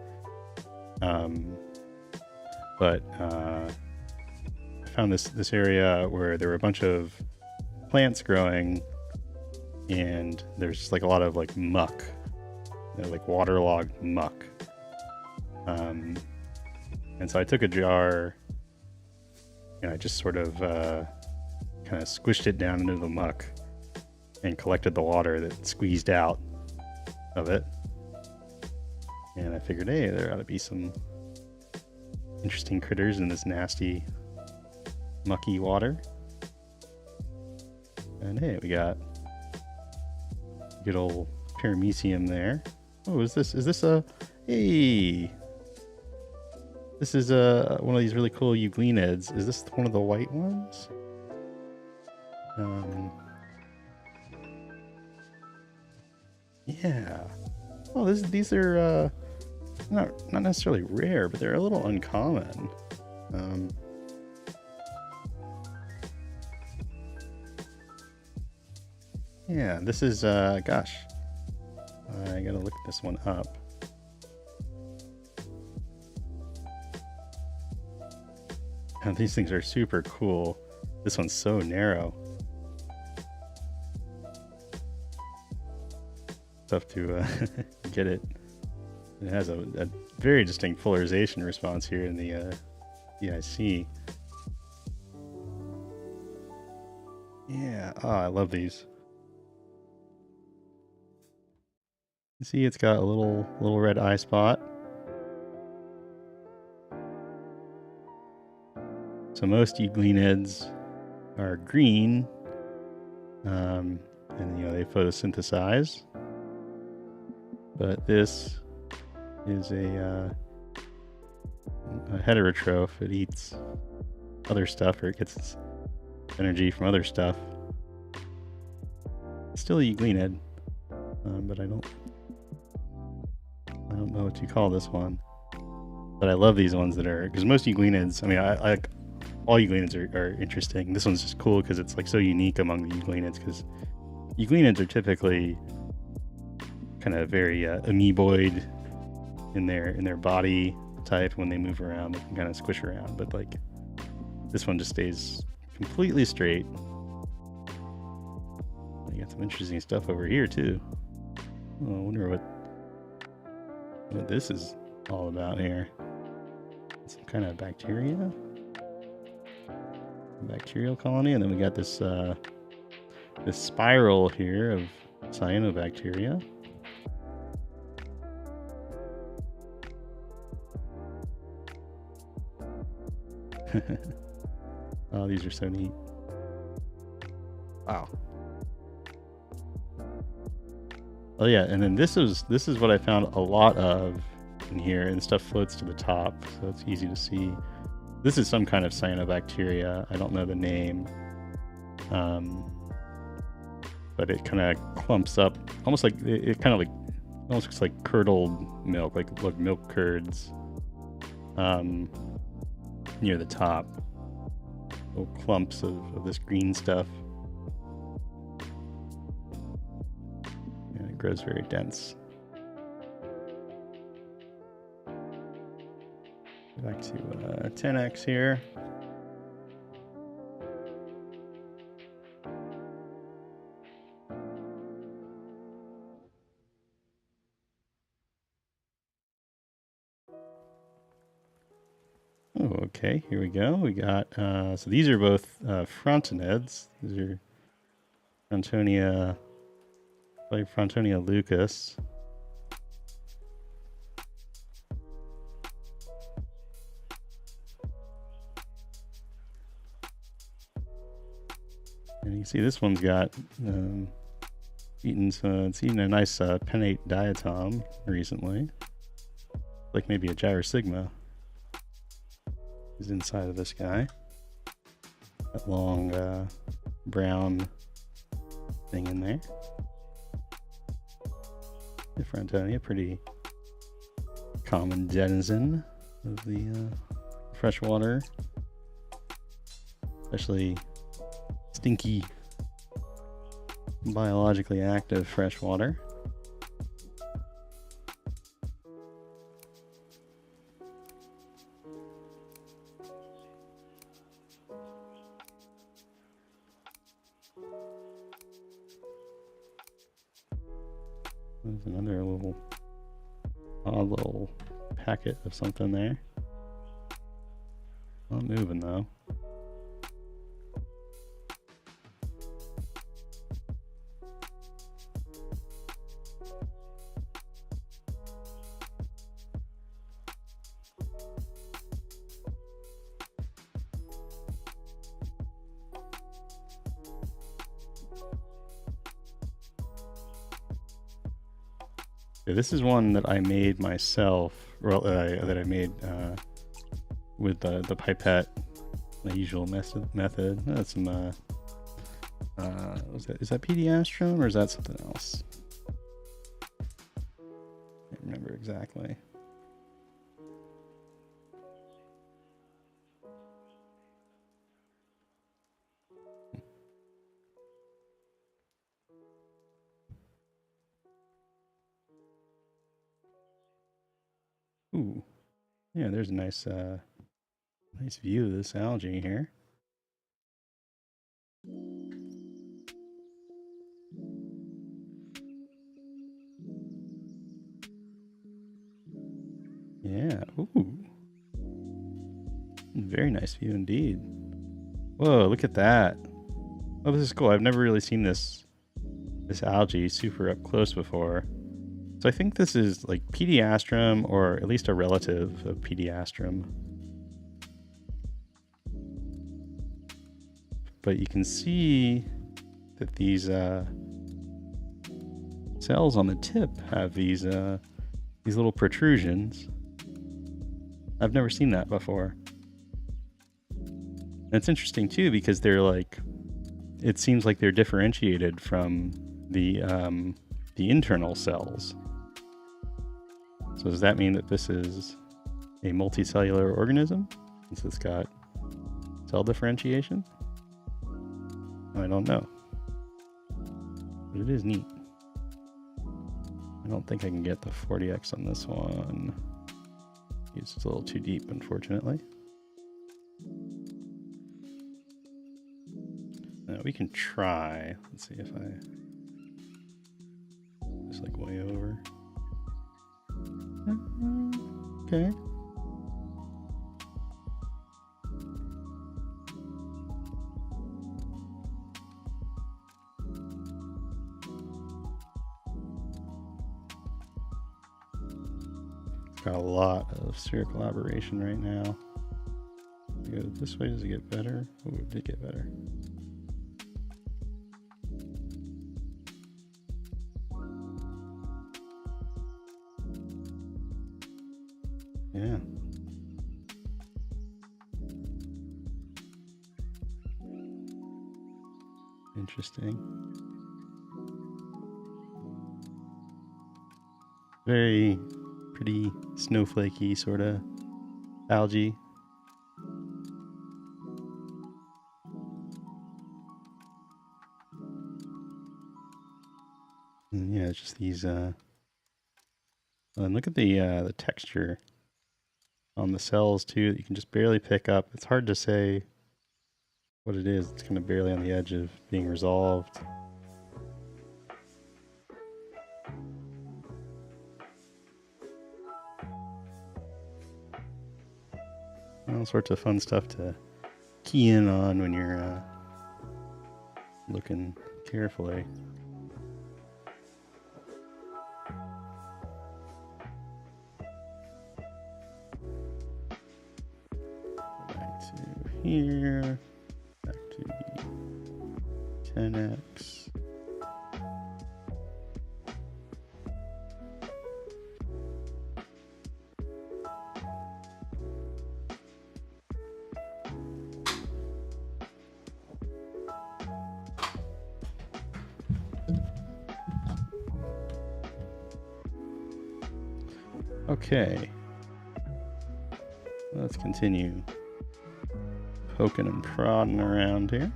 But I found this area where there were a bunch of plants growing, and there's just like a lot of like muck, like waterlogged muck. And so I took a jar and I just sort of kind of squished it down into the muck and collected the water that squeezed out of it. And I figured, hey, there ought to be some interesting critters in this nasty, mucky water. And hey, we got good old paramecium there. Oh, is this a... Hey! This is one of these really cool euglenids. Is this one of the white ones? Yeah. Oh, these are not necessarily rare, but they're a little uncommon. Yeah, this is gosh, I gotta look this one up. And these things are super cool. This one's so narrow. Tough to get it. It has a very distinct polarization response here in the EIC. Yeah, oh, I love these. You see, it's got a little red eye spot. So most euglenids are green, and they photosynthesize. But this is a heterotroph. It eats other stuff, or it gets its energy from other stuff. It's still a euglenid, but I don't know what you call this one. But I love these ones that are, because most euglenids, I mean, I all euglenids are interesting. This one's just cool because it's like so unique among the euglenids, because euglenids are typically kind of very amoeboid in their body type. When they move around, they can kind of squish around, but like this one just stays completely straight. You got some interesting stuff over here too. Oh, I wonder what this is all about here. Some kind of bacteria, bacterial colony, and then we got this this spiral here of cyanobacteria. Oh, these are so neat. Wow. Oh yeah, and then this is what I found a lot of in here, and stuff floats to the top, so it's easy to see. This is some kind of cyanobacteria. I don't know the name, but it kind of clumps up, almost like it kind of like almost looks like curdled milk, like milk curds near the top. Little clumps of this green stuff. And it grows very dense. Back to 10x here. Oh, okay, here we go. We got, so these are both frontonids. These are Frontonia, like Frontonia lucas. And you see this one's got it's eaten a nice pennate diatom recently. Like maybe a gyrosigma is inside of this guy. That long brown thing in there. The Frontonia, pretty common denizen of the freshwater, especially stinky, biologically active freshwater. There's another odd little packet of something there. Not moving though. This is one that I made myself, or that I made with the pipette, my usual method. That's some, is that pediastrum or is that something else? I can't remember exactly. Ooh, yeah, there's a nice view of this algae here. Yeah, ooh. Very nice view indeed. Whoa, look at that. Oh, this is cool. I've never really seen this algae super up close before. So I think this is like pediastrum, or at least a relative of pediastrum. But you can see that these cells on the tip have these little protrusions. I've never seen that before. And it's interesting too, because they're like, it seems like they're differentiated from the internal cells. So does that mean that this is a multicellular organism, since it's got cell differentiation? I don't know. But it is neat. I don't think I can get the 40x on this one. It's a little too deep, unfortunately. We can try. Let's see if I just like way over. Okay. It's got a lot of spherical aberration right now. Go this way, does it get better? Oh, it did get better. Yeah. Interesting. Very pretty snowflakey sort of algae. And yeah, it's just these and look at the texture on the cells too that you can just barely pick up. It's hard to say what it is. It's kind of barely on the edge of being resolved. All sorts of fun stuff to key in on when you're looking carefully. Back to here, back to the 10x. Okay, let's continue poking and prodding around here.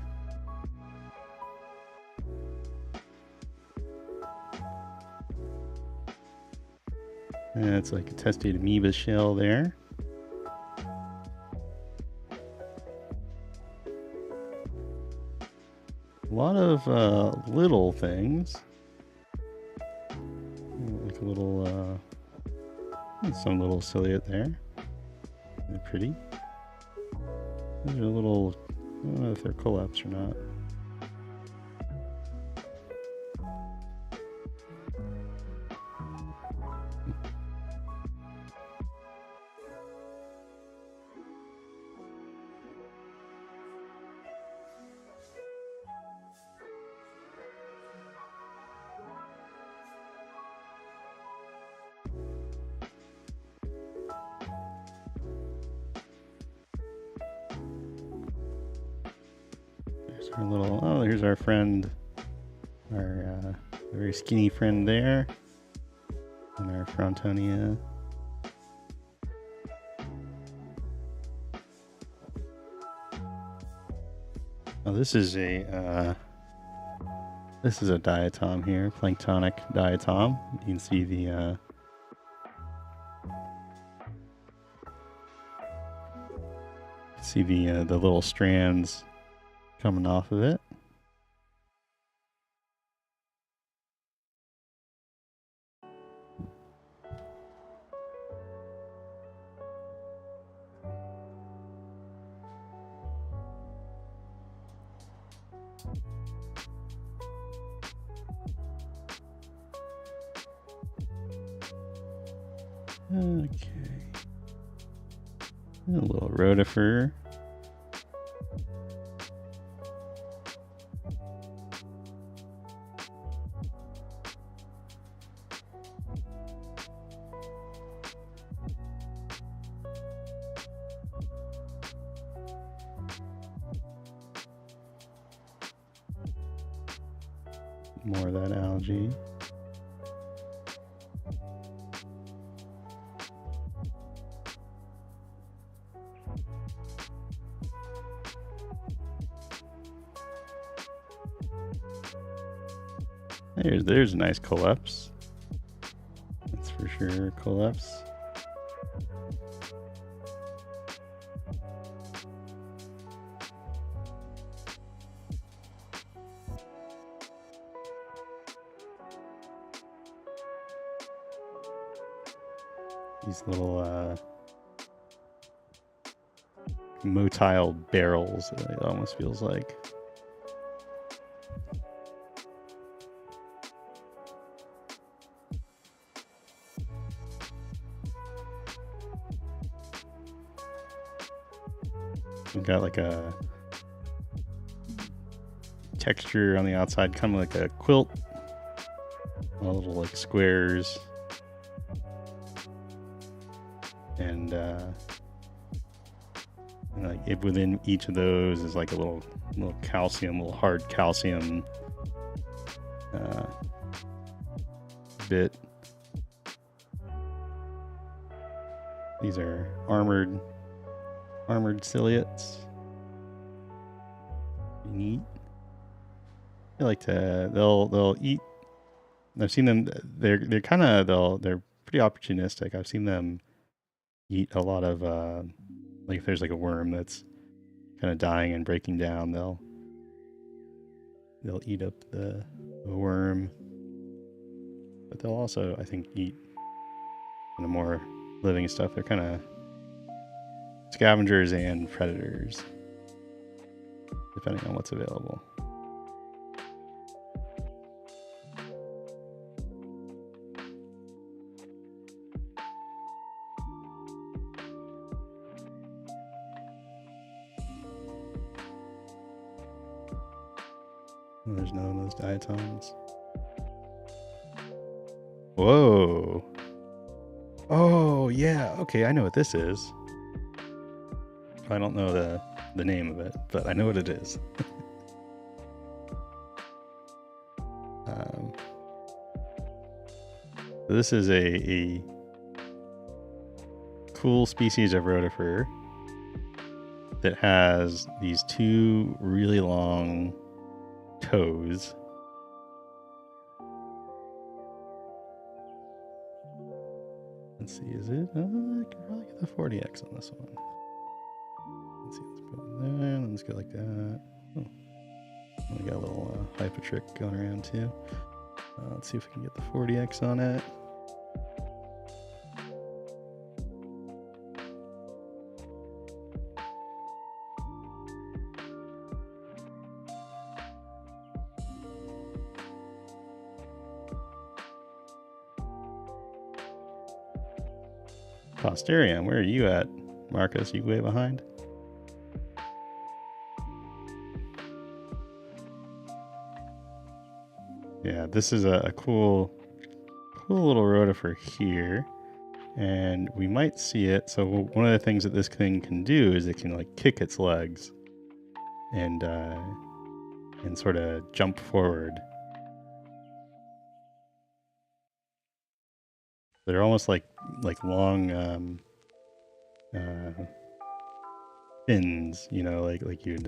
And it's like a tested amoeba shell there. A lot of little things, like a little some little ciliate there. They're pretty. These are a little, I don't know if they're collapsed or not. Our little, oh, here's our friend, our very skinny friend there, and our Frontonia. Oh, this is a diatom here, planktonic diatom. You can see the little strands coming off of it. Okay. A little rotifer. More of that algae. There's a nice collapse. That's for sure collapse. These little motile barrels, it almost feels like. We've got like a texture on the outside, kind of like a quilt. All little like squares. And like within each of those is like a little calcium, little hard calcium bit. These are armored ciliates. Neat. They like to they'll eat. I've seen them. They're pretty opportunistic. I've seen them eat a lot of like if there's like a worm that's kind of dying and breaking down, they'll eat up the worm. But they'll also, I think, eat kind of more living stuff. They're kind of scavengers and predators, depending on what's available. There's none of those diatoms. Whoa. Oh, yeah. Okay, I know what this is. I don't know the name of it, but I know what it is. This is a cool species of rotifer that has these two really long toes. Let's see, is it? I can probably get the 40x on this one. Let's see, let's put it there. Let's go like that. Oh, we got a little hyper trick going around too. Let's see if we can get the 40x on it. Posterium, where are you at, Marcus? You way behind? Yeah, this is a cool little rotifer here, and we might see it. So one of the things that this thing can do is it can like kick its legs and sort of jump forward. They're almost like long fins, you know, like you'd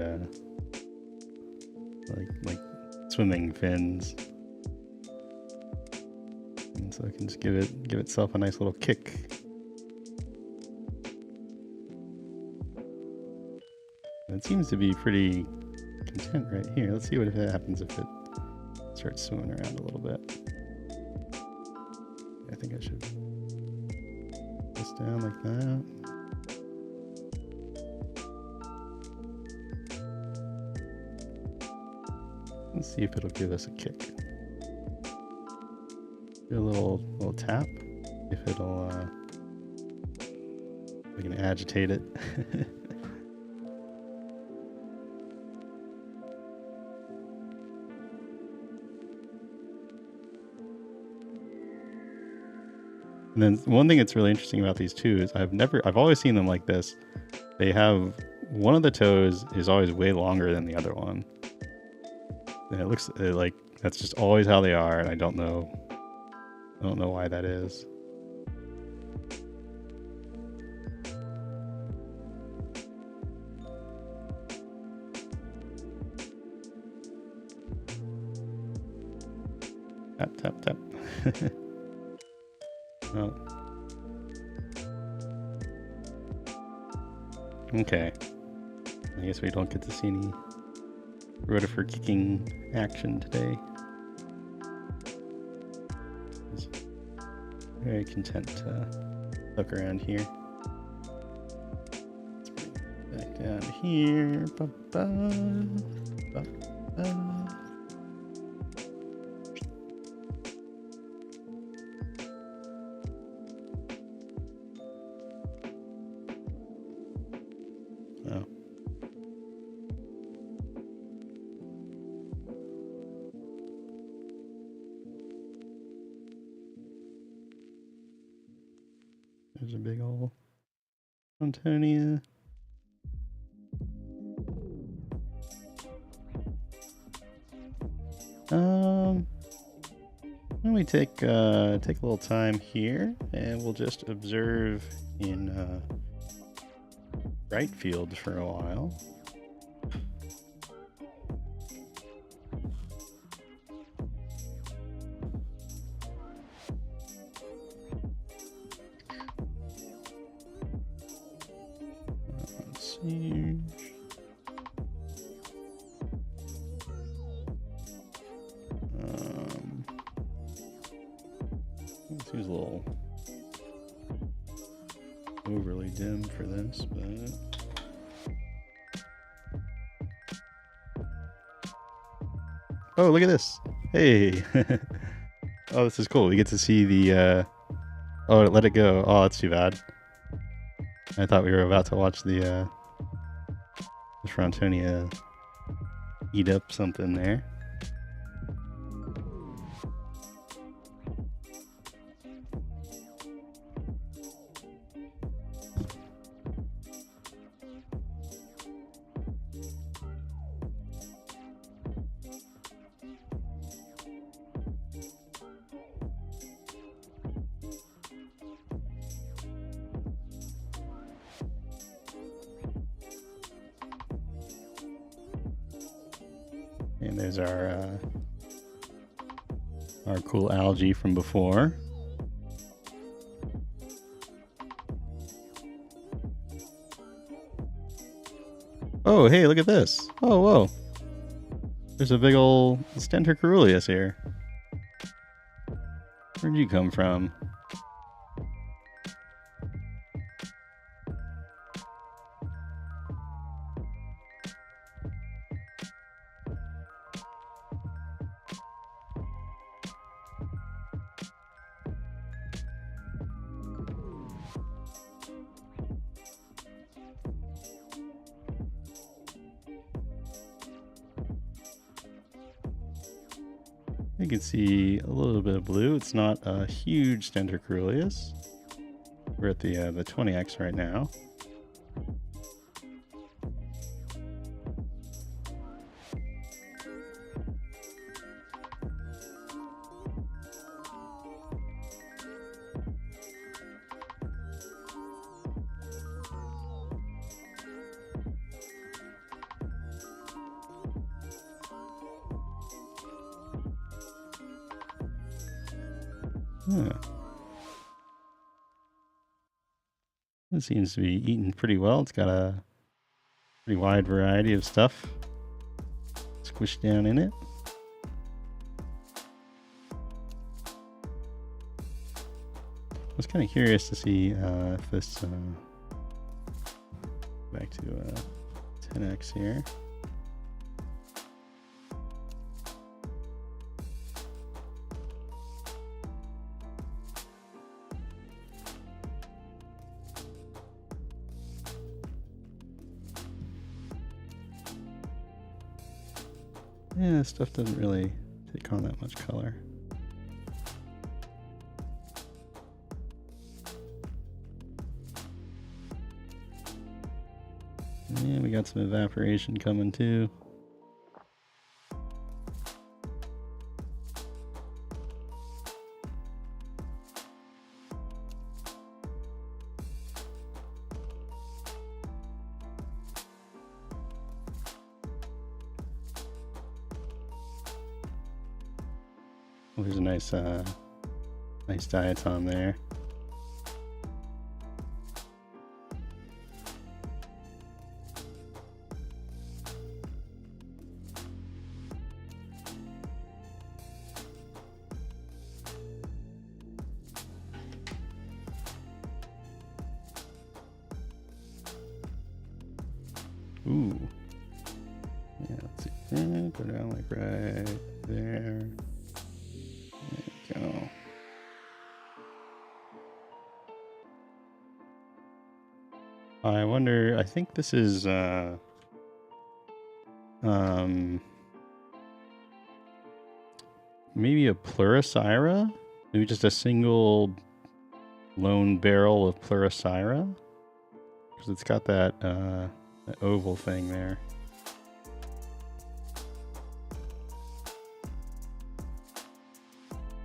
like swimming fins. And so it can just give itself a nice little kick. And it seems to be pretty content right here. Let's see what happens if it starts swimming around a little bit. I think I should put this down like that. Let's see if it'll give us a kick. Do a little tap. If it'll, we can agitate it. And then one thing that's really interesting about these two is I've always seen them like this. They have one of the toes is always way longer than the other one. And it looks like that's just always how they are, and I don't know why that is. Oh. Okay. I guess we don't get to see any rotifer kicking action today. He's very content to look around here. Let's bring it back down here. Ba-ba. Ba-ba. Oh. There's a big old Antonia. Why don't we take a little time here, and we'll just observe in right field for a while. Let's see. It seems a little overly dim for this, but oh, look at this! Hey, oh, this is cool. We get to see the oh, let it go. Oh, that's too bad. I thought we were about to watch the Frontonia eat up something there. And there's our cool algae from before. Oh, hey, look at this. Oh, whoa. There's a big old Stentor caeruleus here. Where'd you come from? You can see a little bit of blue. It's not a huge Stentor caeruleus. We're at the 20x right now. Yeah. It seems to be eaten pretty well. It's got a pretty wide variety of stuff squished down in it. I was kind of curious to see if this back to 10x here. Yeah, this stuff doesn't really take on that much color. And we got some evaporation coming too. There's a nice Nice diatom there. Ooh. Yeah, let's see. Go down like right there. There you go. I wonder, I think this is maybe a Pleurocyra? Maybe just a single lone barrel of Pleurocyra? Because it's got that, that oval thing there.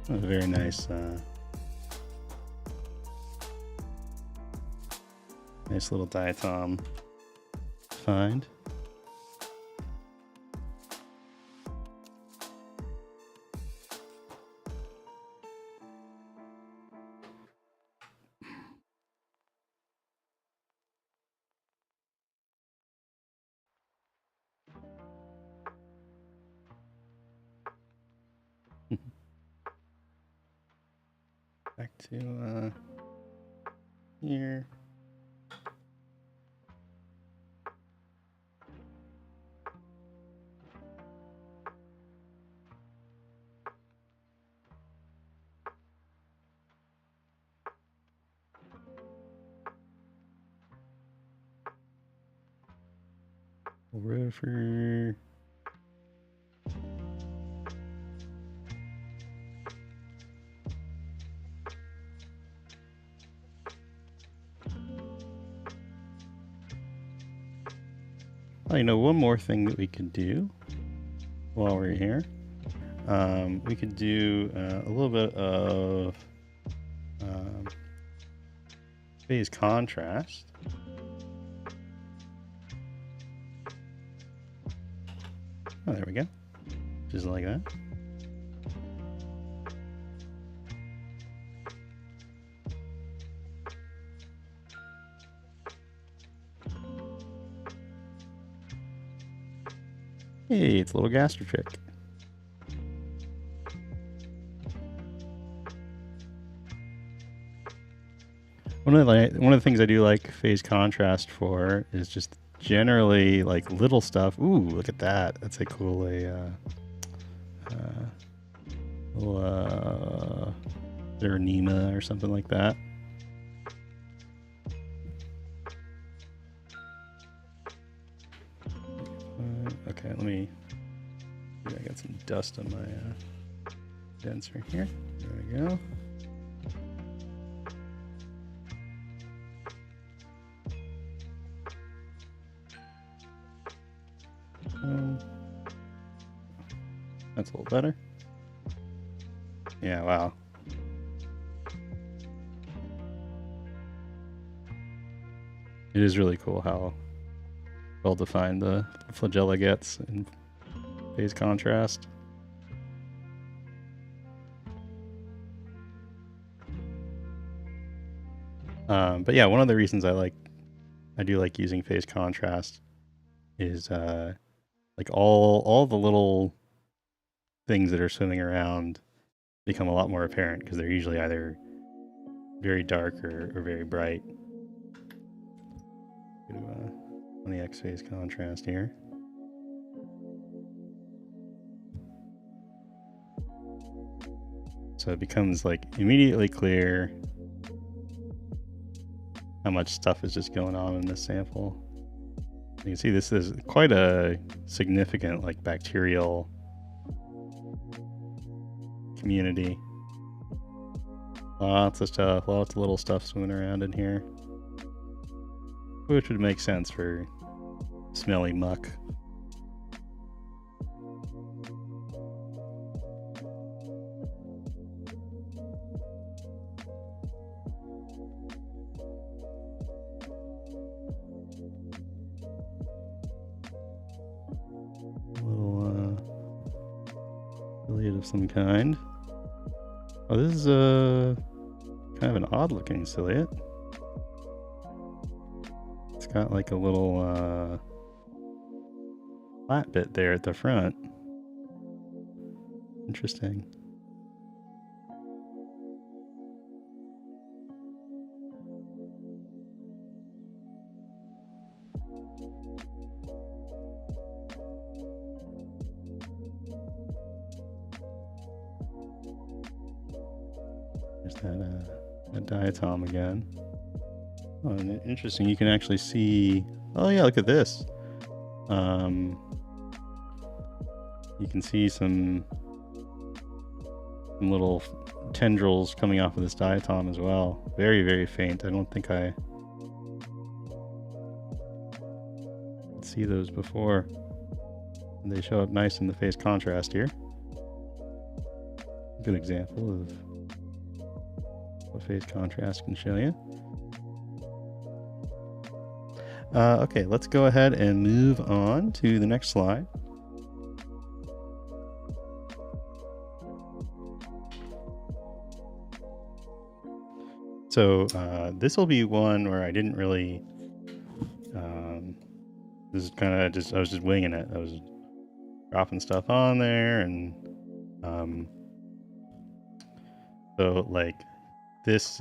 A very nice, nice little diatom find. Back to here. River. Oh, you know, one more thing that we could do while we're here. We could do a little bit of phase contrast. Oh, there we go. Just like that. Hey, it's a little gaster trick. One of the things I do like phase contrast for is just generally like little stuff. Ooh, look at that. That's a cool little Zeranema or something like that. Okay, let me. I got some dust on my denser here. There we go. That's a little better. Yeah, wow. It is really cool how well defined the flagella gets in phase contrast. But yeah, one of the reasons I do like using phase contrast is like all the little things that are swimming around become a lot more apparent because they're usually either very dark or very bright. Go to, on the X phase contrast here. So it becomes like immediately clear how much stuff is just going on in this sample. You can see this is quite a significant like bacterial community. Lots of stuff, lots of little stuff swimming around in here. Which would make sense for smelly muck. A little affiliate of some kind. Oh, this is a kind of an odd looking silhouette. It's got like a little flat bit there at the front. Interesting. There's that diatom again. Oh, and interesting. You can actually see. Oh yeah, look at this. You can see some little tendrils coming off of this diatom as well. Very, very faint. I don't think I could see those before. And they show up nice in the phase contrast here. Good example of what phase contrast can show you. Okay, let's go ahead and move on to the next slide. So this will be one where I didn't really, this is kind of just, I was just winging it. I was dropping stuff on there, and so like this,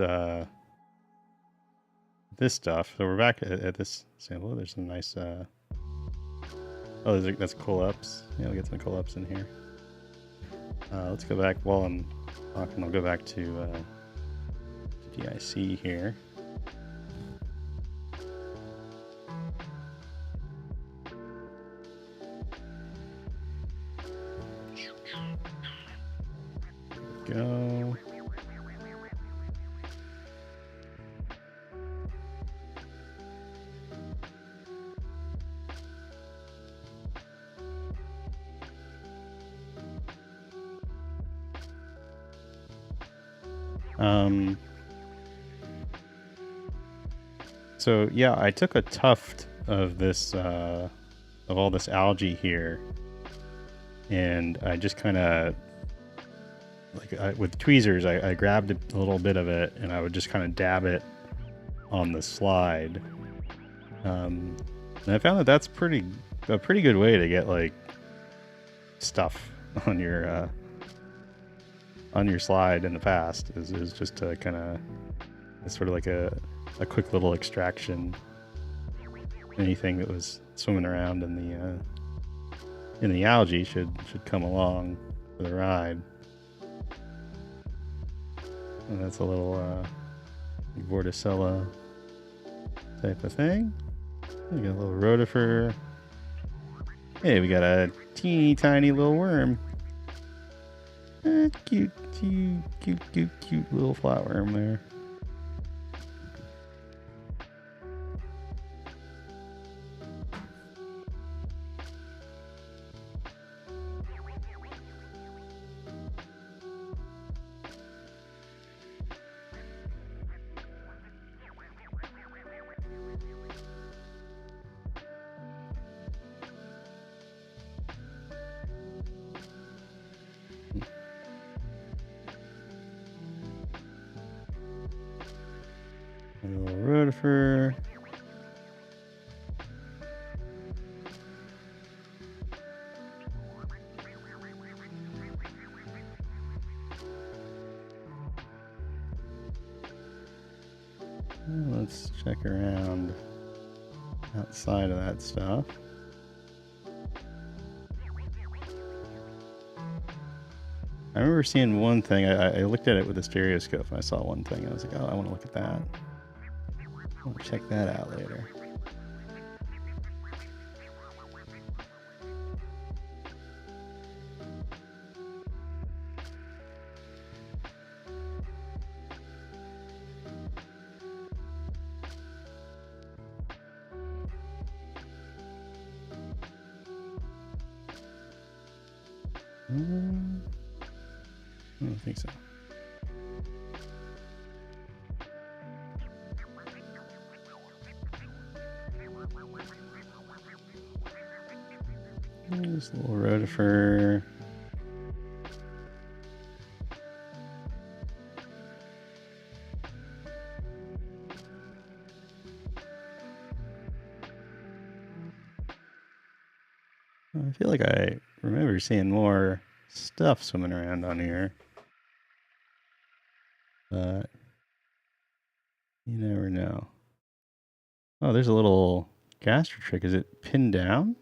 this stuff. So we're back at this sample. There's some nice, oh, that's cool-ups. Yeah, we'll get some cool-ups in here. Let's go back while I'm talking. I'll go back to DIC here. Go. So yeah, I took a tuft of this, of all this algae here, and I just kind of, like with tweezers, I grabbed a little bit of it, and I would just kind of dab it on the slide. And I found that that's a pretty good way to get like stuff on your slide in the past. Is just to kind of, it's sort of like a quick little extraction. Anything that was swimming around in the algae should come along for the ride. And that's a little Vorticella type of thing. We got a little rotifer. Hey, we got a teeny tiny little worm. Cute little flatworm there. A little rotifer. Let's check around outside of that stuff. I remember seeing one thing. I looked at it with a stereoscope and I saw one thing. I was like, oh, I want to look at that. I'll check that out later. I don't think so. This little rotifer. I feel like I remember seeing more stuff swimming around on here. But you never know. Oh, there's a little gaster trick. Is it pinned down?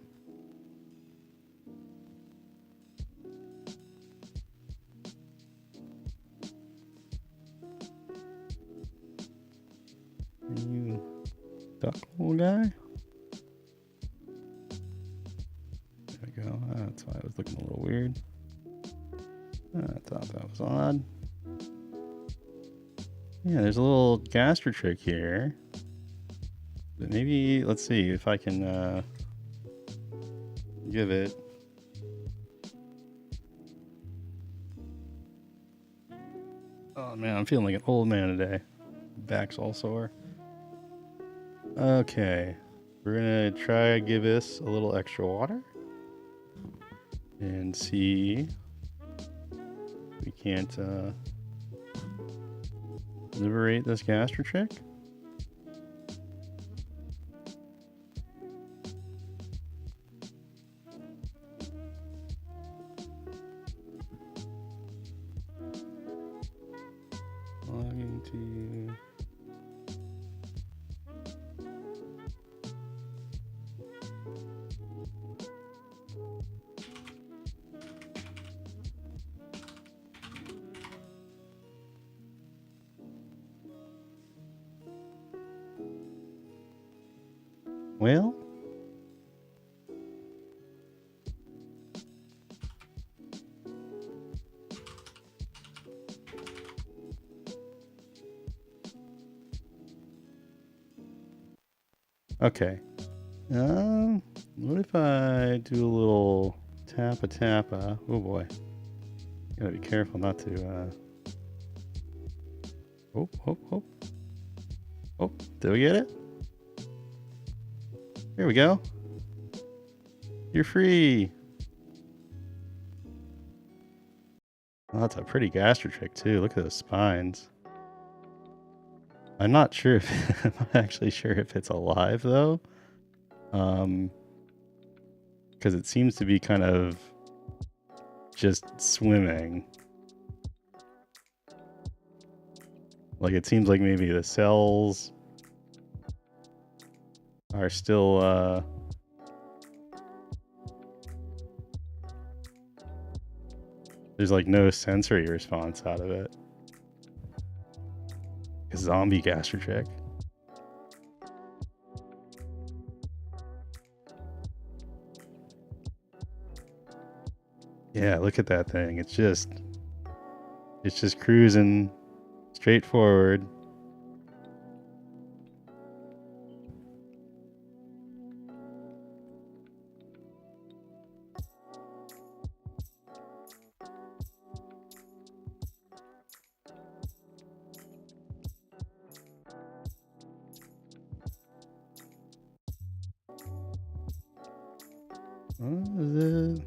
Are you duck hole guy? There we go. That's why I was looking a little weird. I thought that was odd. Yeah, there's a little gaster trick here. But maybe, let's see if I can give it. Oh man, I'm feeling like an old man today. Back's all sore. Okay, we're gonna try give this a little extra water and see if we can't liberate this gaster trick. Logging to well. Okay. What if I do a little tappa? Oh boy. Gotta be careful not to, Oh, did we get it? Here we go. You're free. Oh, that's a pretty gaster trick too. Look at those spines. I'm not sure if I'm not actually sure if it's alive though. Because it seems to be kind of just swimming. Like it seems like maybe the cells are still there's like no sensory response out of it. A zombie gaster trick. Yeah, look at that thing. It's just cruising straight forward. Is it?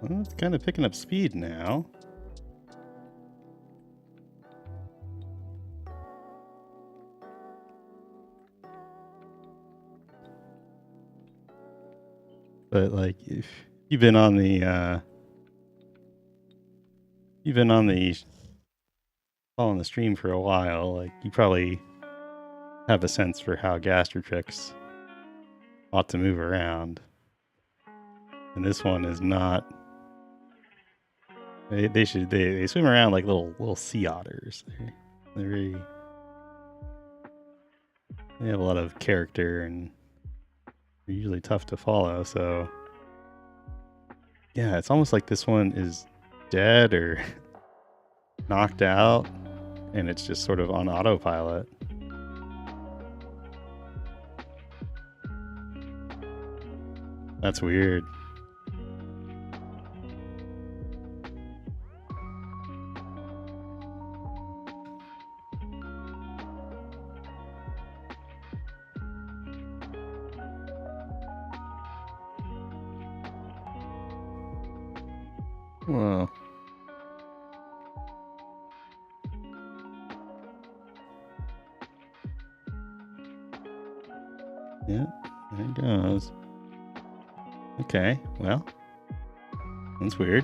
Well, it's kind of picking up speed now. But like, if you've been on the following the stream for a while, like you probably have a sense for how gaster tricks ought to move around. And this one is not. They swim around like little sea otters. They're very. They have a lot of character and they're usually tough to follow. So yeah, it's almost like this one is dead or knocked out, and it's just sort of on autopilot. That's weird. Well, Yeah, there it goes. Okay, well, that's weird.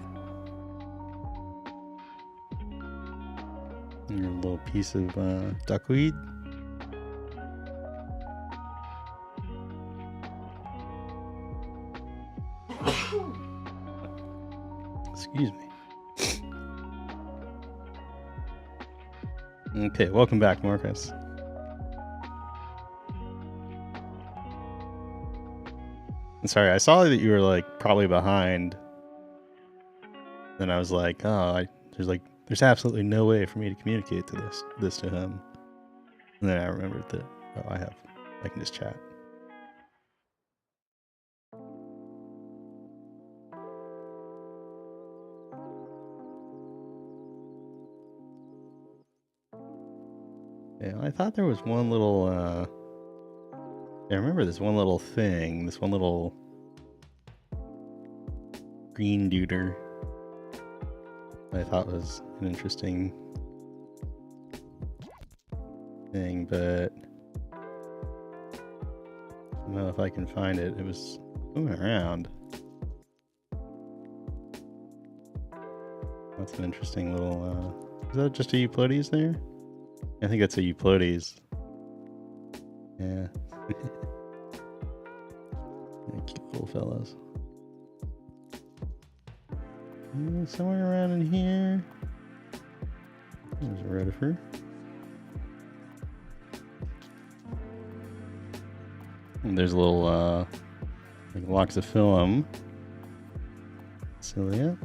Your little piece of duckweed. Excuse me. Okay, welcome back, Marcus. Sorry, I saw that you were like probably behind. Then I was like, oh, there's absolutely no way for me to communicate to this to him. And then I remembered that I can just chat. Yeah, I thought there was one little I remember this one little thing, this one little green duder I thought was an interesting thing, but I don't know if I can find it. It was moving around. That's an interesting little is that just a Euplodes there? I think that's a Euplodes. Yeah. Cute little fellows. Somewhere around in here. There's a rotifer. And there's a little like loxophyllum. Cilia.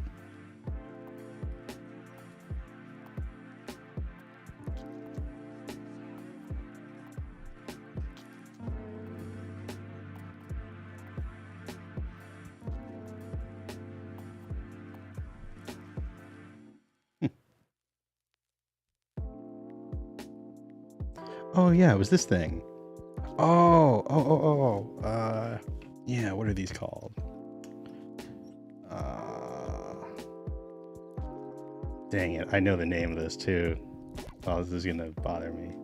Oh yeah, it was this thing. Yeah, what are these called? Dang it, I know the name of this too. Oh, this is gonna bother me.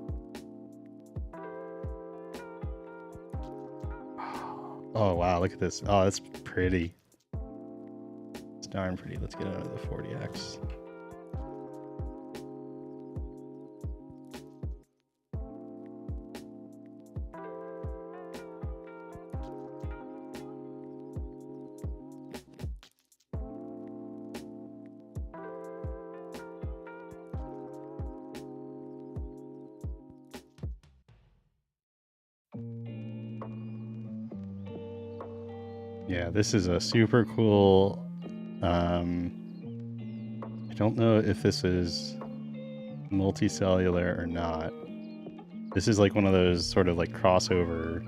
Oh wow, look at this. Oh, that's pretty. It's darn pretty. Let's get out of the 40X. Yeah, this is a super cool. I don't know if this is multicellular or not. This is like one of those sort of like crossover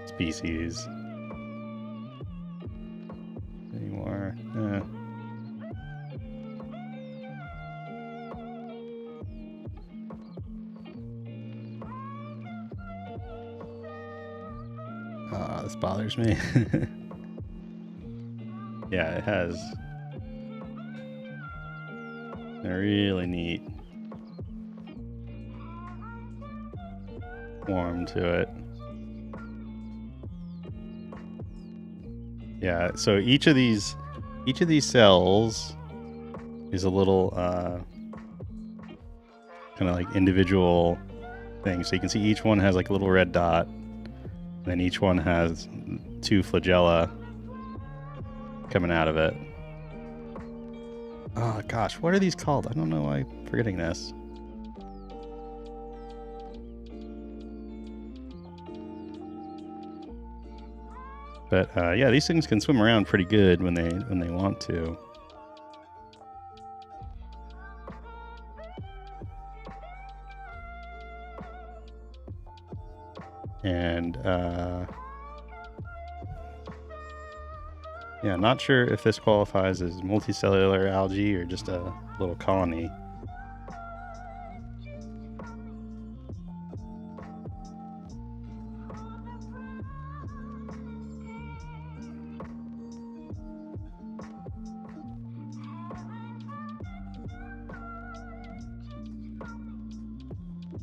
species. Anymore. This bothers me. Yeah, it has a really neat form to it. Yeah, so each of these cells is a little kind of like individual thing. So you can see each one has like a little red dot. And then each one has 2 flagella coming out of it. Oh gosh, what are these called? I don't know why I'm forgetting this. But yeah, these things can swim around pretty good when they want to. And yeah, not sure if this qualifies as multicellular algae or just a little colony.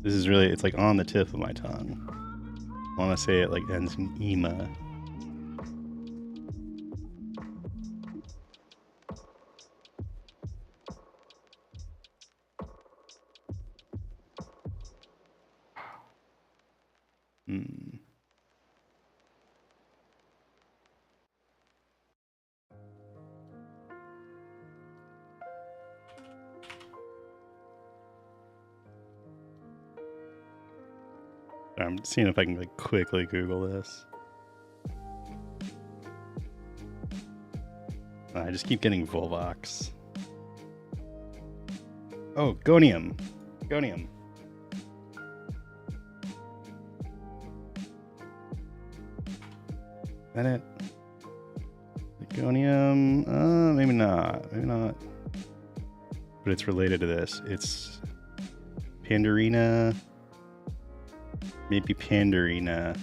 This is really, it's like on the tip of my tongue. I want to say it like ends in ema. Hmm. I'm seeing if I can like quickly Google this. I just keep getting Volvox. Oh, Gonium. Gonium. Is that it? Gonium? Maybe not. Maybe not. But it's related to this. It's Pandorina. Maybe Pandorina.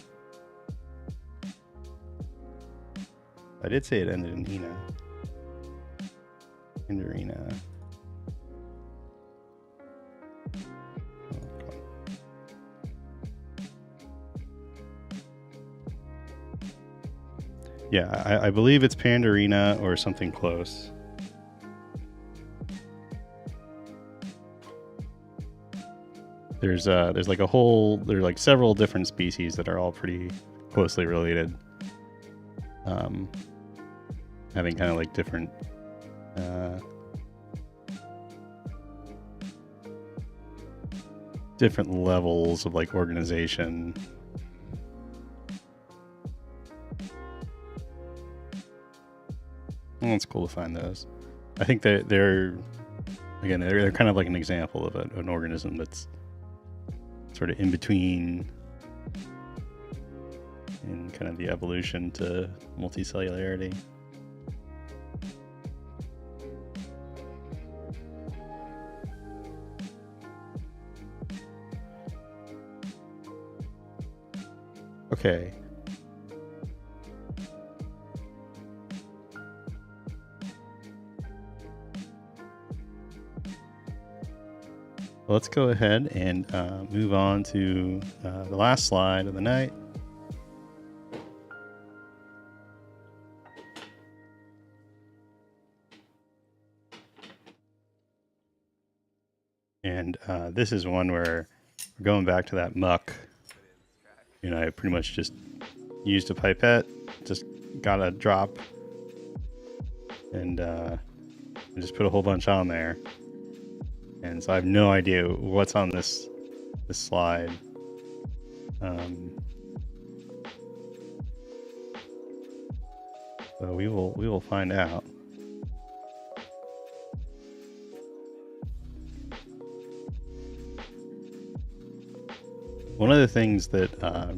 I did say it ended in Ina. Pandorina. Yeah, I believe it's Pandorina or something close. There's like a whole, there's like several different species that are all pretty closely related. Having kind of like different different levels of like organization. Well, it's cool to find those. I think that they're kind of like an example of an organism that's sort of in between in kind of the evolution to multicellularity. Okay. Let's go ahead and move on to the last slide of the night. And this is one where we're going back to that muck. You know, I pretty much just used a pipette, just got a drop, and I just put a whole bunch on there. And so I have no idea what's on this slide. So we will find out. One of the things that I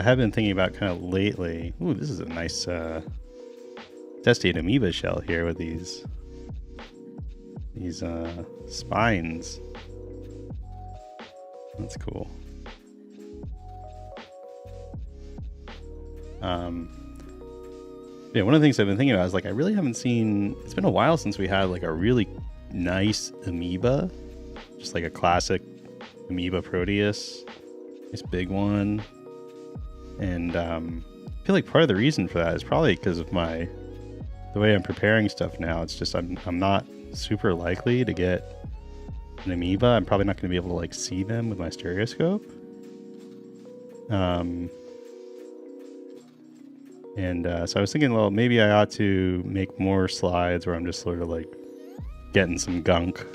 have been thinking about kind of lately. Ooh, this is a nice testy amoeba shell here with these spines. That's cool. Yeah, one of the things I've been thinking about is like I really haven't seen. It's been a while since we had like a really nice amoeba, just like a classic amoeba Proteus, nice big one. And I feel like part of the reason for that is probably because of the way I'm preparing stuff now. It's just I'm not super likely to get an amoeba. I'm probably not going to be able to like see them with my stereoscope. So I was thinking, well, maybe I ought to make more slides where I'm just sort of like getting some gunk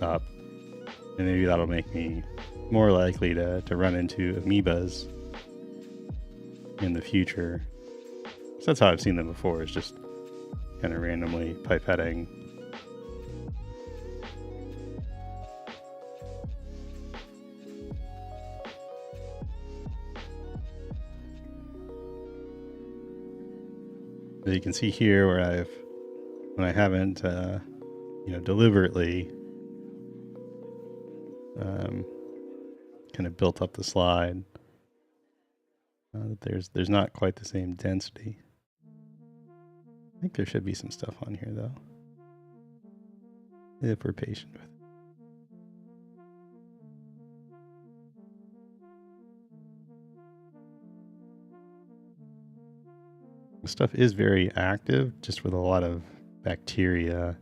up, and maybe that'll make me more likely to run into amoebas in the future. So that's how I've seen them before, is just kind of randomly pipetting. But you can see here where when I haven't, deliberately kind of built up the slide, there's not quite the same density. I think there should be some stuff on here though, if we're patient with it. This stuff is very active, just with a lot of bacteria.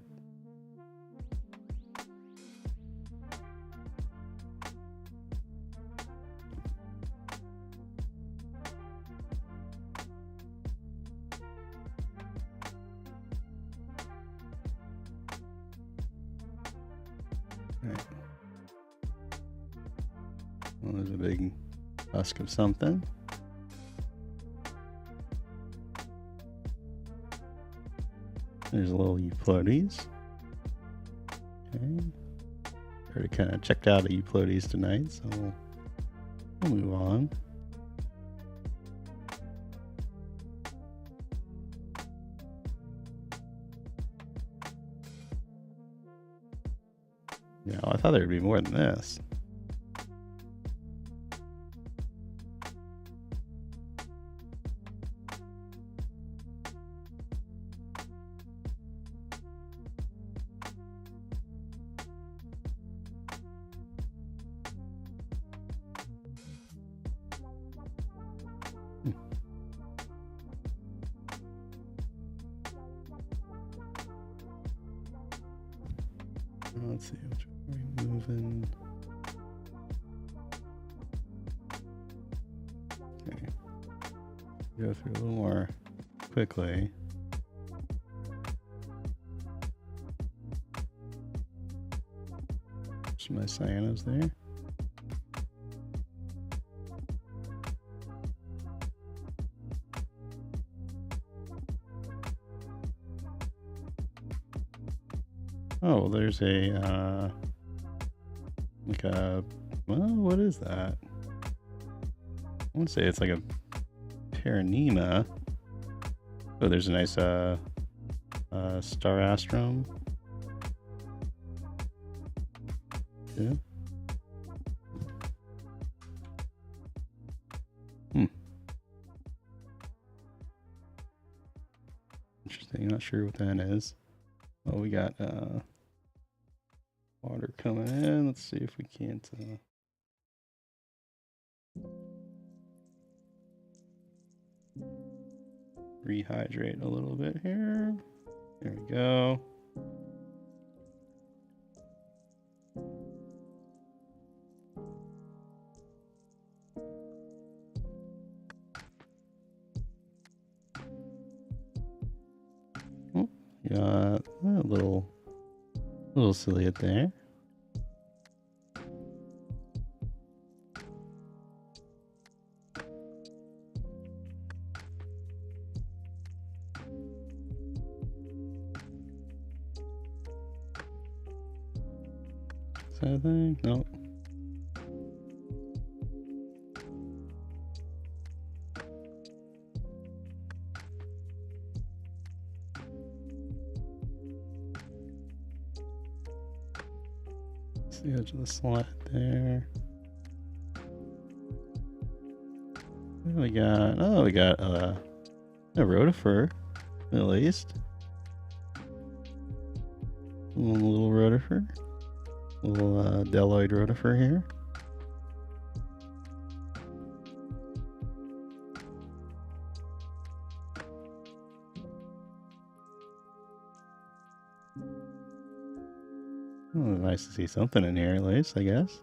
Right. Well, there's a big husk of something. There's a little Euplodes. Okay. Already kind of checked out a Euplodes tonight, so we'll move on. Yeah, I thought there'd be more than this. Let's see, which way are we moving? Okay. Go through a little more quickly. Some nice cyanos there. Oh, there's a, like a, well, what is that? I want to say it's like a Paranema. Oh, there's a nice, star astrum. Yeah. Interesting, not sure what that is. Oh, we got, water coming in. Let's see if we can't, rehydrate a little bit here. There we go. Oh, got a little ciliate there. Is that a thing? Nope. It's the edge of the slot there. What do we got? Oh, we got a rotifer, at least. A little rotifer. A little deltoid rotifer here. Oh, nice to see something in here, at least, I guess.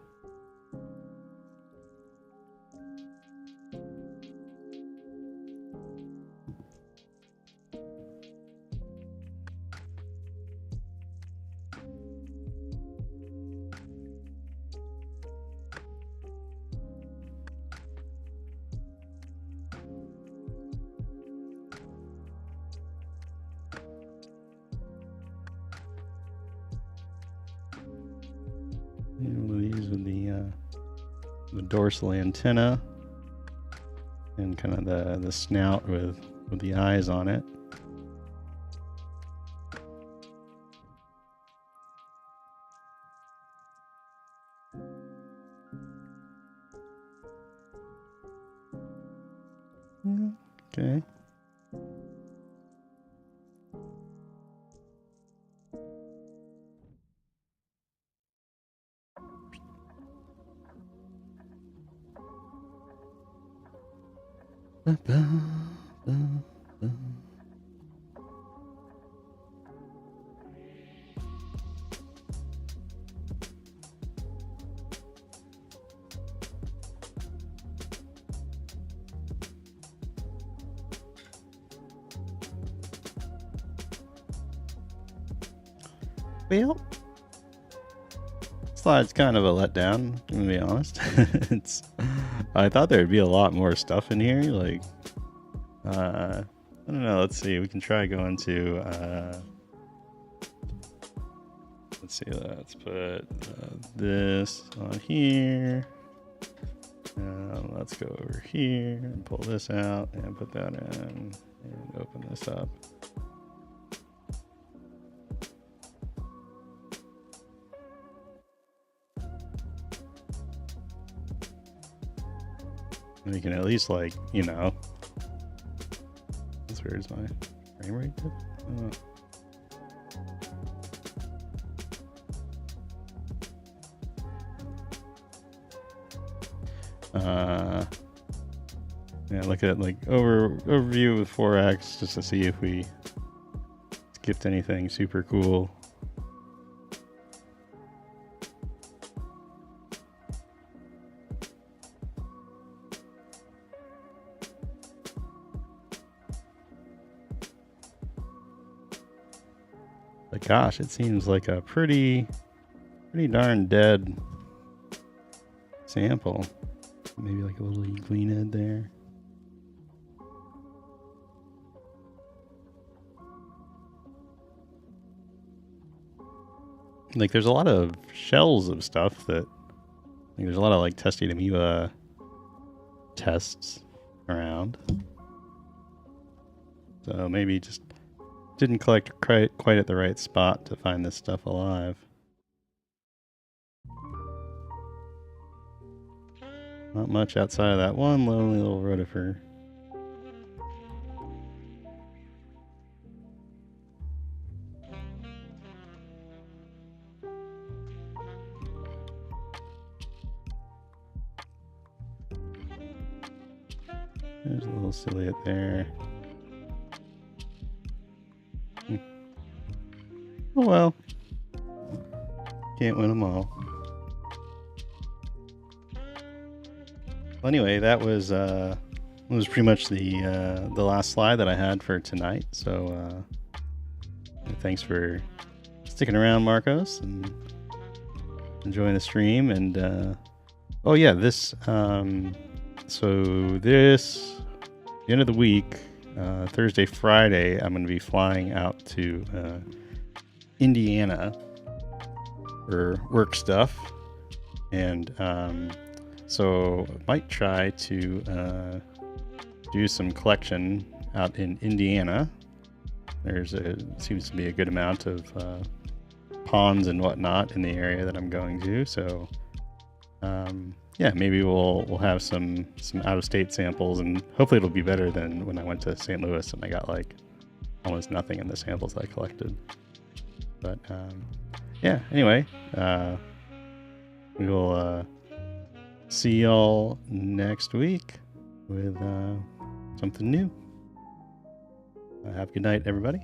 One of these with the dorsal antenna and kind of the snout with the eyes on it. Okay. Well, slide's kind of a letdown, to be honest. I thought there'd be a lot more stuff in here. Like, I don't know. Let's see. We can try going to. Let's see. Let's put this on here. Let's go over here and pull this out and put that in and open this up. You can at least, like, you know. Where's my frame rate dip? Yeah, look at like overview with 4x just to see if we skipped anything super cool. But gosh, it seems like a pretty darn dead sample. Maybe like a little green head there. Like there's a lot of shells of stuff that, like, there's a lot of like testing amoeba tests around. So maybe just didn't collect quite at the right spot to find this stuff alive. Not much outside of that one lonely little rotifer. There's a little ciliate there. Oh well. Can't win them all. Well, anyway, that was pretty much the last slide that I had for tonight. So thanks for sticking around, Marcos, and enjoying the stream. And oh yeah, this so this the end of the week, Thursday, Friday, I'm going to be flying out to Indiana for work stuff, and so I might try to do some collection out in Indiana. Seems to be a good amount of ponds and whatnot in the area that I'm going to. So yeah, maybe we'll have some out-of-state samples, and hopefully it'll be better than when I went to St. Louis and I got like almost nothing in the samples I collected. But yeah, anyway, we will see y'all next week with something new. Have a good night, everybody.